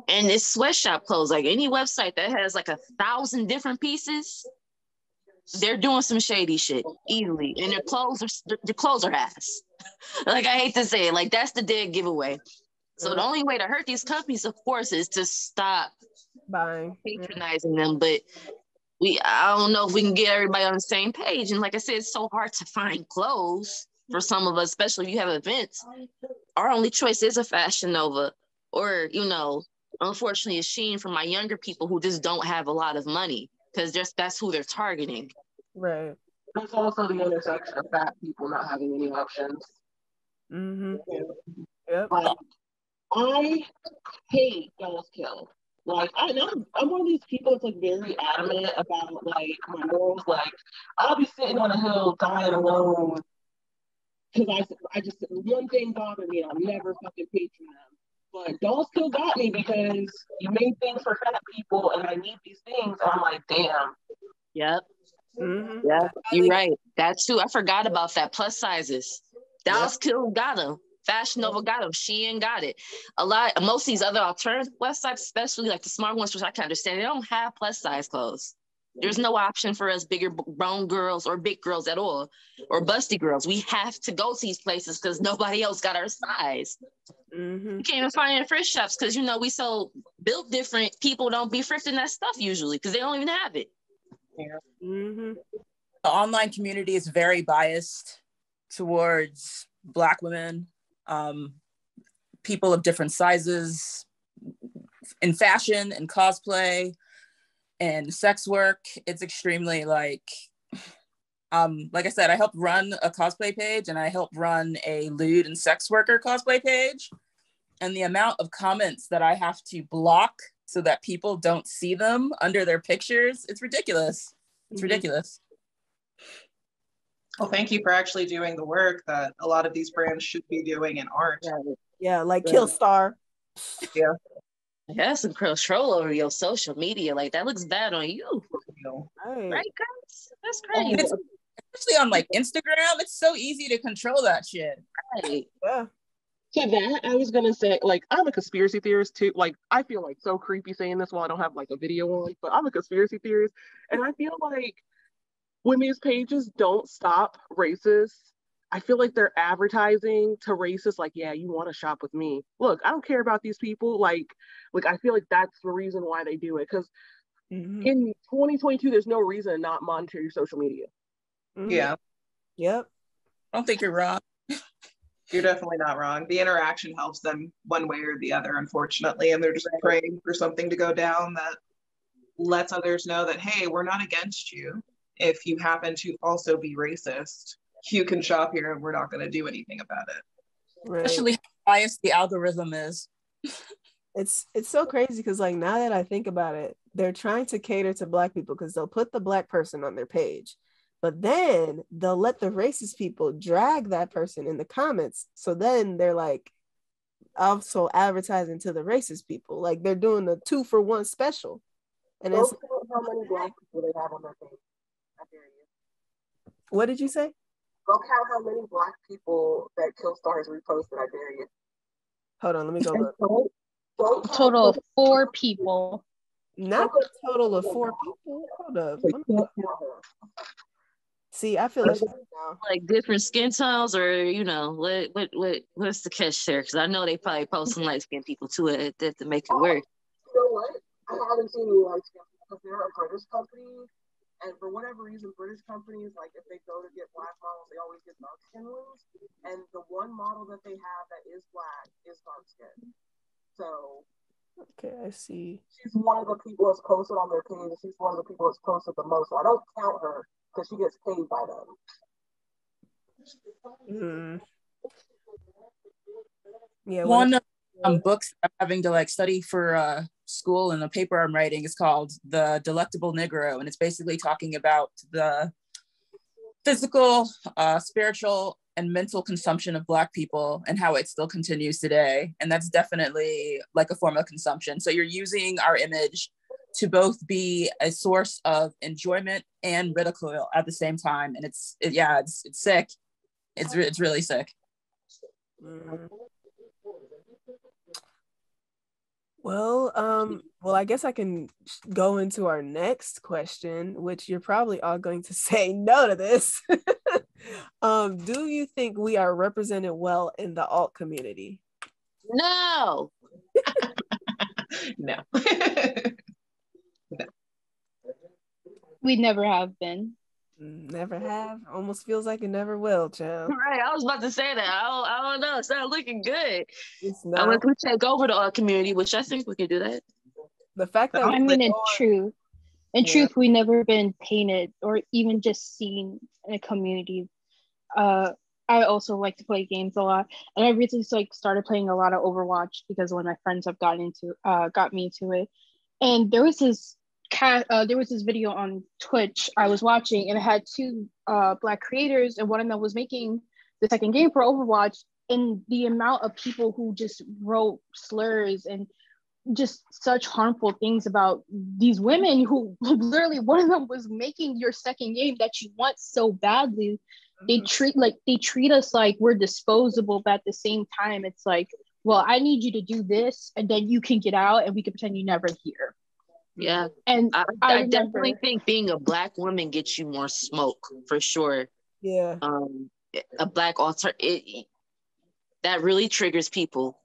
And it's sweatshop clothes. Like, any website that has like 1,000 different pieces, they're doing some shady shit easily. And their clothes are ass. Like, I hate to say it. Like, that's the dead giveaway. So the only way to hurt these companies, of course, is to stop buying, patronizing them. But I don't know if we can get everybody on the same page. And like I said, it's so hard to find clothes for some of us, especially if you have events. Our only choice is a Fashion Nova, or, you know, unfortunately, a Shein for my younger people who just don't have a lot of money, because that's who they're targeting. Right. There's also the intersection of fat people not having any options. Mm-hmm. Yep. Like, I hate Dalskill. Like, I'm one of these people that's like very adamant about like my morals. Like, I'll be sitting on a hill dying alone because I just, one thing bothered me. I'll never fucking patron them. But Dalskill got me because you made things for fat people and I need these things. And I'm like, damn. Yep. Mm-hmm. Yeah, you're right. That's too. I forgot about that. Plus sizes. Dalskill got them. Fashion Nova got them. Shein got it. Most of these other alternative websites, especially like the smart ones, which I can understand, they don't have plus size clothes. There's no option for us bigger grown girls or big girls at all, or busty girls. We have to go to these places because nobody else got our size. Mm-hmm. You can't even find it in thrift shops because, you know, we so built different. People don't be thrifting that stuff usually because they don't even have it. Yeah. Mm-hmm. The online community is very biased towards Black women, people of different sizes, in fashion and cosplay and sex work. It's extremely like I said, I helped run a cosplay page and I helped run a lewd and sex worker cosplay page. And the amount of comments that I have to block so that people don't see them under their pictures, it's ridiculous. It's ridiculous. Well, thank you for actually doing the work that a lot of these brands should be doing in art. Yeah, like Killstar. Yeah. Have some control over your social media. Like, that looks bad on you. Right, guys? That's crazy. Especially on like Instagram, it's so easy to control that shit. Right. Yeah. To that, I was gonna say, like, I'm a conspiracy theorist too. Like, I feel like so creepy saying this while I don't have like a video on, but I'm a conspiracy theorist, and I feel like when these pages don't stop racists, I feel like they're advertising to racists, like, yeah, you want to shop with me. Look, I don't care about these people. Like I feel like that's the reason why they do it. Because in 2022, there's no reason to not monitor your social media. Yeah. Yep. I don't think you're wrong. You're definitely not wrong. The interaction helps them one way or the other, unfortunately, and they're just praying for something to go down that lets others know that, hey, we're not against you. If you happen to also be racist, you can shop here and we're not going to do anything about it. Right. Especially how biased the algorithm is. It's so crazy because, like, now that I think about it, they're trying to cater to Black people because they'll put the Black person on their page, but then they'll let the racist people drag that person in the comments. So then they're like also advertising to the racist people, like they're doing the 2-for-1 special. And it's how many Black people they have on their page. I dare you. What did you say? Go count how many Black people that Killstar has reposted. I dare you. Hold on, let me go look. A total of 4 people. Not a total of 4 people. Hold up. See, I feel like different skin tones, or, you know, what's the catch there? Because I know they probably post some light skinned people to it to make it work. You know what? I haven't seen any light skinned people because they're a British company, and for whatever reason, British companies, like, if they go to get Black models, they always get dark skin ones, and the one model that they have that is Black is dark skin. So Okay, I see. She's one of the people that's posted on their page. She's one of the people that's posted the most. So I don't count her because she gets paid by them. Mm. Yeah. One books I'm having to like study for school, and the paper I'm writing is called The Delectable Negro, and it's basically talking about the physical, spiritual, and mental consumption of Black people and how it still continues today. And that's definitely like a form of consumption. So you're using our image to both be a source of enjoyment and ridicule at the same time. And it's sick. It's really sick. Mm. Well, I guess I can go into our next question, which you're probably all going to say no to this. Do you think we are represented well in the alt community? No. No. No. We never have been. Never have. Almost feels like it never will, child. Right, I was about to say that. I don't know. It's not looking good. It's not. Unless we take over the alt community, which I think we can do that. The fact that I mean, in truth, we never been painted or even just seen in a community. I also like to play games a lot, and I recently like started playing a lot of Overwatch because one of my friends have got me into it. And there was this video on Twitch I was watching, and it had two Black creators, and one of them was making the second game for Overwatch. And the amount of people who just wrote slurs and just such harmful things about these women, who literally one of them was making your second game that you want so badly. They treat us like we're disposable, but at the same time, it's like, well, I need you to do this, and then you can get out, and we can pretend you never hear. Yeah, and I definitely think being a Black woman gets you more smoke for sure. Yeah. A Black that really triggers people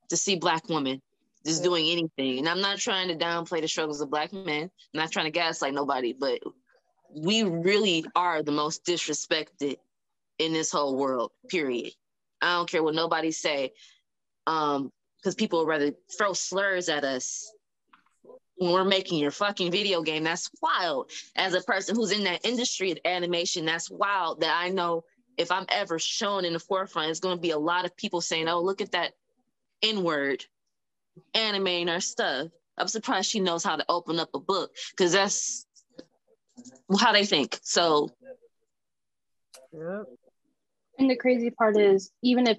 to see Black women just doing anything. And I'm not trying to downplay the struggles of Black men. I'm not trying to gaslight nobody, but we really are the most disrespected in this whole world, period. I don't care what nobody say, because people would rather throw slurs at us when we're making your fucking video game. That's wild. As a person who's in that industry of animation, that's wild that I know if I'm ever shown in the forefront, it's going to be a lot of people saying, oh, look at that N-word animating our stuff. I'm surprised she knows how to open up a book, because that's how they think. So yeah. And the crazy part is, even if,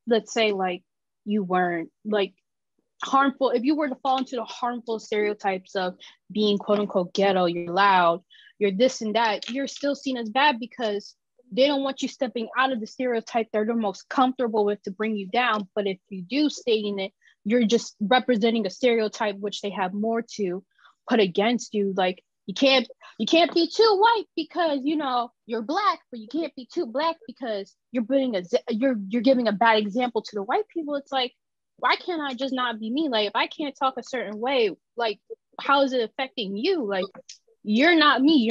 let's say, like, you weren't like harmful, if you were to fall into the harmful stereotypes of being quote unquote ghetto, you're loud, you're this and that, you're still seen as bad because they don't want you stepping out of the stereotype they're the most comfortable with to bring you down. But if you do stay in it, you're just representing a stereotype which they have more to put against you. Like, you can't be too white because, you know, you're Black, but you can't be too Black because you're giving a bad example to the white people. It's like, why can't I just not be me? Like, if I can't talk a certain way, like, how is it affecting you? Like, you're not me.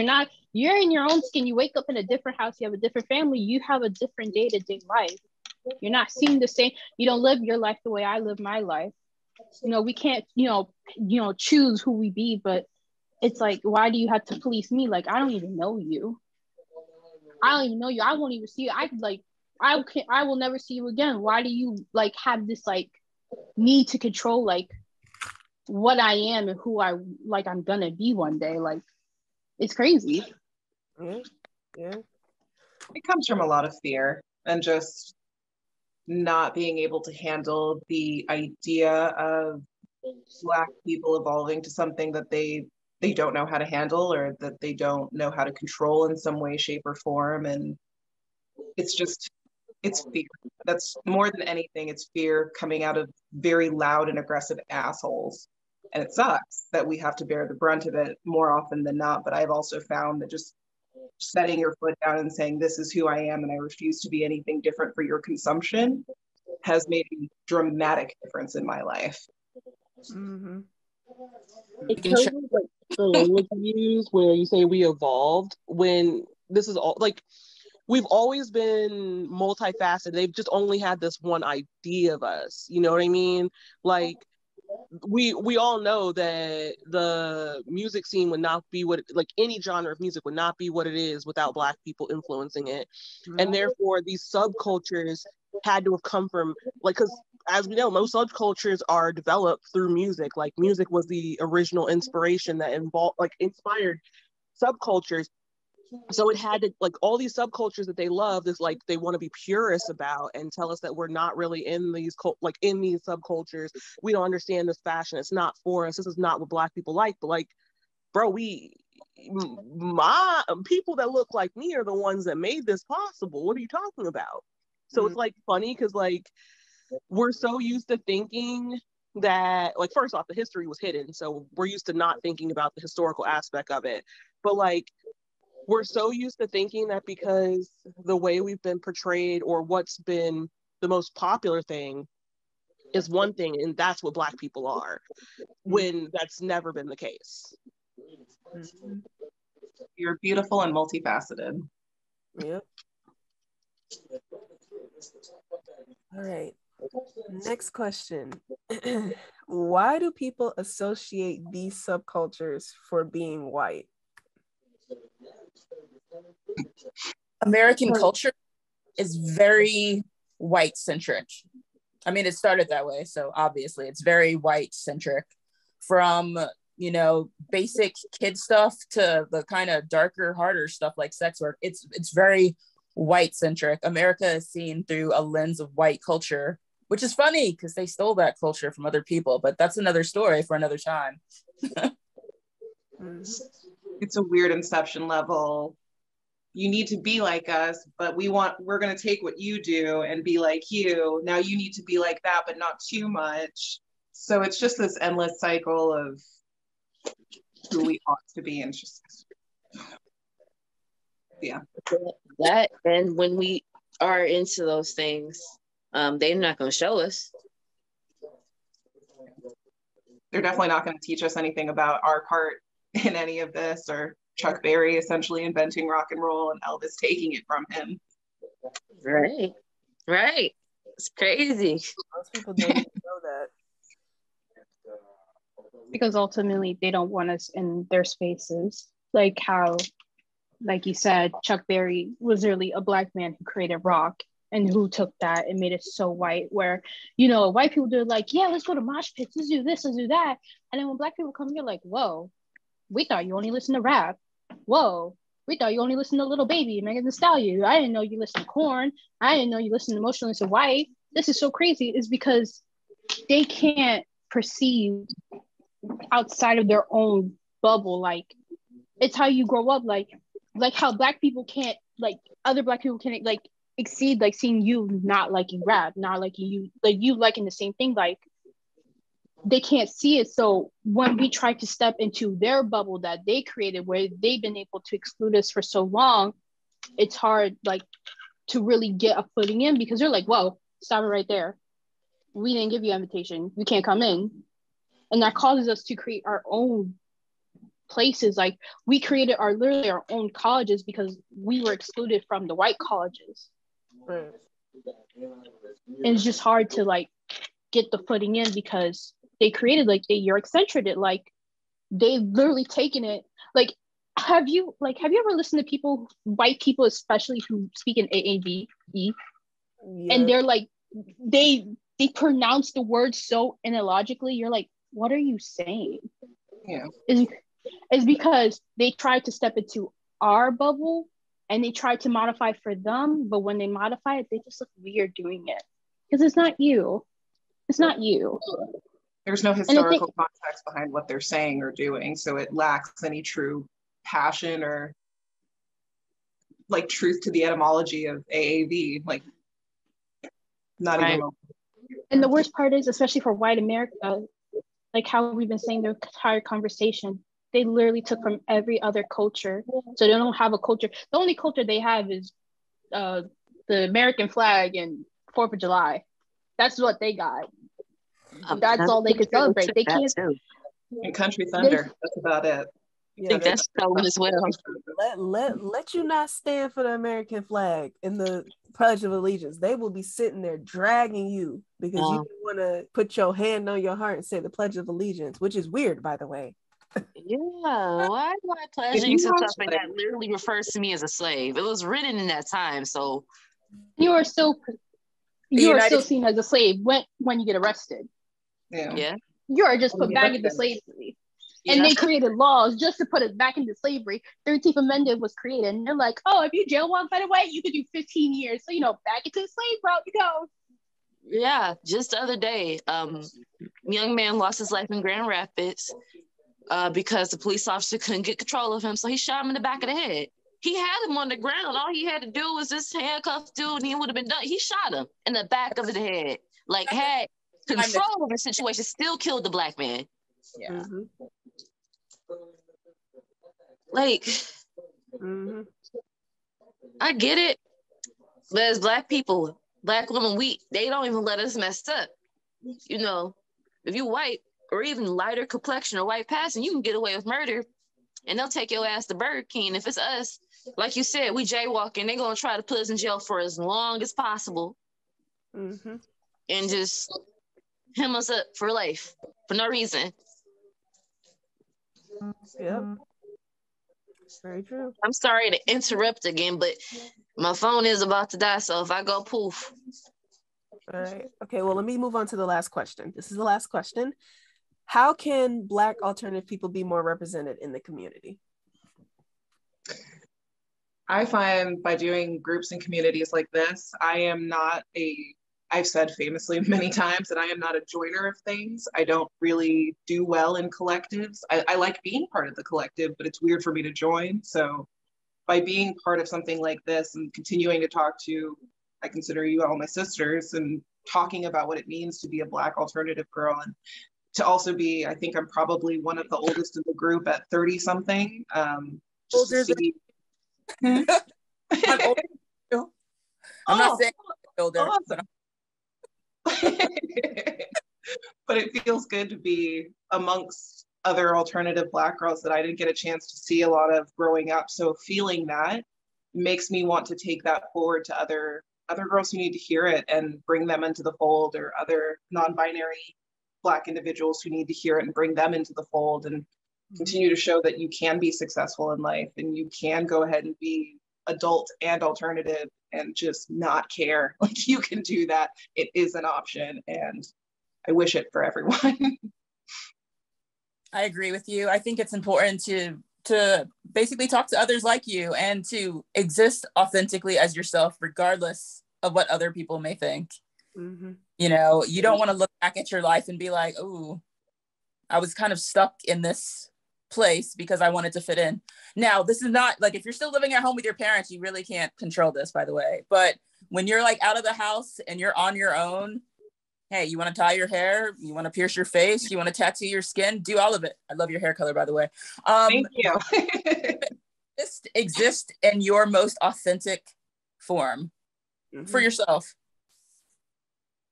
You're in your own skin. You wake up in a different house. You have a different family. You have a different day-to-day life. You're not seeing the same. You don't live your life the way I live my life. You know, we can't, choose who we be, but it's like, why do you have to police me? Like, I don't even know you. I won't even see you. I will never see you again. Why do you like have this like need to control like what I am and who I'm gonna be one day? Like, it's crazy. Yeah. It comes from a lot of fear and just not being able to handle the idea of Black people evolving to something that they don't know how to handle, or that they don't know how to control in some way, shape, or form. And it's fear. That's more than anything, it's fear coming out of very loud and aggressive assholes. And it sucks that we have to bear the brunt of it more often than not. But I've also found that just setting your foot down and saying, this is who I am and I refuse to be anything different for your consumption, has made a dramatic difference in my life. Mm-hmm. It tells you like the language you use where you say we evolved, when this is all like, we've always been multifaceted. They've just only had this one idea of us. You know what I mean? Like, we all know that the music scene would not be what, like any genre of music would not be what it is without Black people influencing it. And therefore these subcultures had to have come from, like, because as we know, most subcultures are developed through music. Like music was the original inspiration that inspired subcultures. So it had to, like, all these subcultures that they love is like they want to be purists about and tell us that we're not really in these in these subcultures. We don't understand this fashion. It's not for us. This is not what Black people like. But like, bro, my people that look like me are the ones that made this possible. What are you talking about? So it's like funny because like we're so used to thinking that, like, first off, the history was hidden, so we're used to not thinking about the historical aspect of it. But like, we're so used to thinking that because the way we've been portrayed or what's been the most popular thing is one thing, and that's what Black people are, when that's never been the case. You're beautiful and multifaceted. Yep. All right. Next question. Why do people associate these subcultures for being white? American culture is very white centric. I mean, it started that way, so obviously it's very white centric, from, you know, basic kid stuff to the kind of darker, harder stuff like sex work. It's very white centric. America is seen through a lens of white culture, which is funny because they stole that culture from other people, but that's another story for another time. It's a weird inception level. You need to be like us, but we're going to take what you do and be like you. Now you need to be like that, but not too much. So it's just this endless cycle of who we ought to be. And just, yeah. That, and when we are into those things, they're not going to show us. They're definitely not going to teach us anything about our part in any of this, or Chuck Berry essentially inventing rock and roll and Elvis taking it from him. Right. It's crazy. Most people don't even know that. Because ultimately they don't want us in their spaces. Like how, like you said, Chuck Berry was really a Black man who created rock and who took that and made it so white, where, you know, white people do like, yeah, let's go to mosh pits, let's do this, let's do that. And then when Black people come here, like, whoa, we thought you only listen to rap. Whoa, we thought you only listen to Little Baby, Megan Thee Stallion. I didn't know you listen to Korn. I didn't know you listen to Emotionless and White. This is so crazy. Is because they can't perceive outside of their own bubble. Like, it's how you grow up. Like how Black people can't, like, other Black people can't, like, exceed, like, seeing you not liking rap, not liking you, like, you liking the same thing. Like, they can't see it. So when we try to step into their bubble that they created, where they've been able to exclude us for so long, it's hard, like, to really get a footing in, because they're like, whoa, stop it right there. We didn't give you an invitation. You can't come in. And that causes us to create our own places. Like, we created literally our own colleges because we were excluded from the white colleges. Right. And it's just hard to, like, get the footing in, because they created, like, you're eccentric it, like, they've literally taken it. Like, have you ever listened to people, white people especially, who speak in AAVE? Yeah. And they're like, they pronounce the word so illogically. You're like, what are you saying? Yeah. It's because they tried to step into our bubble and they tried to modify for them, but when they modify it, they just look weird doing it, because it's not you. It's not you. There's no historical context behind what they're saying or doing, so it lacks any true passion or, like, truth to the etymology of AAV. Like, not even. And the worst part is, especially for white America, like how we've been saying the entire conversation, they literally took from every other culture. So they don't have a culture. The only culture they have is the American flag and 4th of July. That's what they got. That's all they could celebrate. They can't. And Country Thunder. That's about it. I think that's stolen as well. Let you not stand for the American flag in the Pledge of Allegiance. They will be sitting there dragging you because you don't want to put your hand on your heart and say the Pledge of Allegiance, which is weird, by the way. Yeah, why am I pledging to something that literally refers to me as a slave? It was written in that time, so you are still seen as a slave when you get arrested. Yeah. You are just put back into slavery. Yeah, and they created laws just to put us back into slavery. 13th Amendment was created, and they're like, oh, if you jaywalk by the way, you could do 15 years. So, back into the slave route you go. Yeah, just the other day, young man lost his life in Grand Rapids because the police officer couldn't get control of him, so he shot him in the back of the head. He had him on the ground. All he had to do was just handcuff dude, and he would have been done. He shot him in the back of the head. Like, had control of the situation, still killed the black man. Yeah. Mm-hmm. Like, I get it, but as black people, black women, they don't even let us mess up. If you white or even lighter complexion or white passing, you can get away with murder, and they'll take your ass to Burger King. If it's us, like you said, we jaywalking, they're gonna try to put us in jail for as long as possible, and just hem us up for life for no reason. Yep. Very true. I'm sorry to interrupt again, but my phone is about to die, so if I go poof. All right. Okay, well, let me move on to the last question. This is the last question. How can Black alternative people be more represented in the community? I find by doing groups and communities like this, I've said famously many times that I am not a joiner of things. I don't really do well in collectives. I like being part of the collective, but it's weird for me to join. So by being part of something like this and continuing to talk to, I consider you all my sisters, and talking about what it means to be a Black alternative girl, and to also be, I think I'm probably one of the oldest in the group at 30 something. Older than I'm older than you. I'm not saying older. Awesome. But it feels good to be amongst other alternative Black girls that I didn't get a chance to see a lot of growing up. So feeling that makes me want to take that forward to other girls who need to hear it and bring them into the fold, or other non-binary Black individuals who need to hear it and bring them into the fold, and continue to show that you can be successful in life and you can go ahead and be adult and alternative and just not care. Like, you can do that. It is an option, and I wish it for everyone. I agree with you. I think it's important to basically talk to others like you and to exist authentically as yourself, regardless of what other people may think. You don't want to look back at your life and be like, oh, I was kind of stuck in this place because I wanted to fit in. Now, this is not like, if you're still living at home with your parents, you really can't control this, by the way. But when you're like out of the house and you're on your own, hey, you want to tie your hair, you want to pierce your face, you want to tattoo your skin, do all of it. I love your hair color, by the way. Thank you. Just exist in your most authentic form for yourself.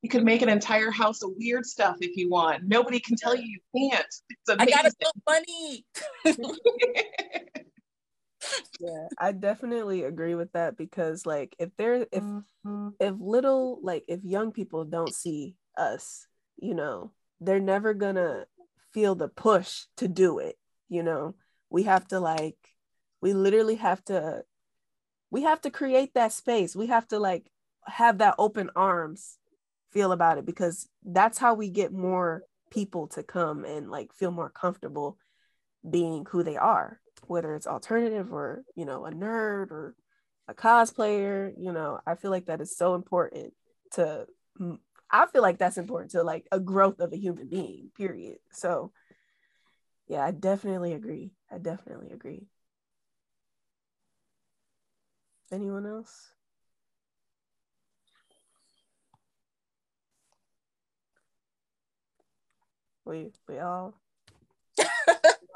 You could make an entire house of weird stuff if you want. Nobody can tell you can't. It's amazing. I got so funny. Yeah, I definitely agree with that, because like if young people don't see us, they're never gonna feel the push to do it. We have to we have to create that space. We have to have that open arms feel about it, because that's how we get more people to come and feel more comfortable being who they are, whether it's alternative or a nerd or a cosplayer. I feel like that is so important to a growth of a human being, period. So yeah, I definitely agree. Anyone else? We all.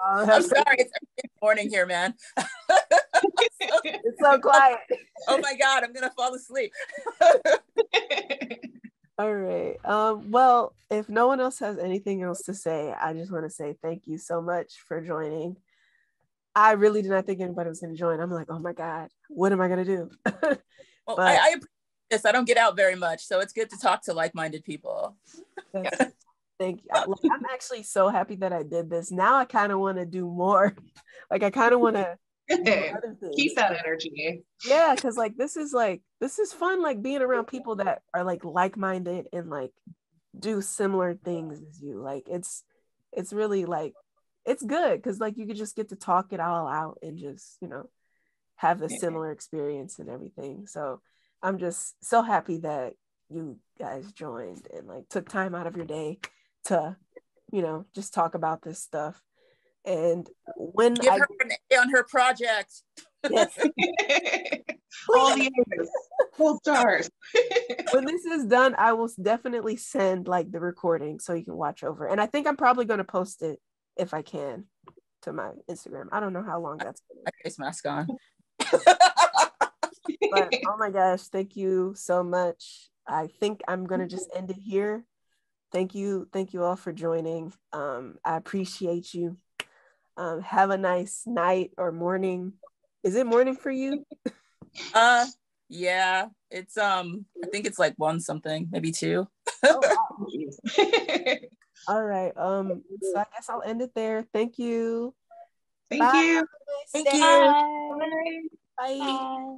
I'm sorry, it's morning here, man. It's so quiet. Oh my God, I'm gonna fall asleep. All right. Well, if no one else has anything else to say, I just want to say thank you so much for joining. I really did not think anybody was going to join. I'm like, oh my God, what am I going to do? Well, But I appreciate this. I don't get out very much, so it's good to talk to like-minded people. thank you. I'm actually so happy that I did this. Now I kind of want to do more. Like I kind of want to keep that energy. Yeah, because like this is fun, like being around people that are like-minded and like do similar things as you. Like it's really like it's good because like you could just get to talk it all out and just, you know, have a similar experience and everything. So I'm just so happy that you guys joined and like took time out of your day to, you know, just talk about this stuff. And when Give her an A on her project. Yes. All the A's, full stars. When this is done, I will definitely send like the recording so you can watch over. And I think I'm probably going to post it if I can to my Instagram. I don't know how long that's going to be. Face mask on. But oh my gosh, thank you so much. I think I'm going to just end it here. Thank you all for joining. I appreciate you. Have a nice night or morning. Is it morning for you? Yeah, it's I think it's like 1 something, maybe 2. Oh, wow. All right. So I guess I'll end it there. Thank you. Thank you. Thank you. Bye. Bye.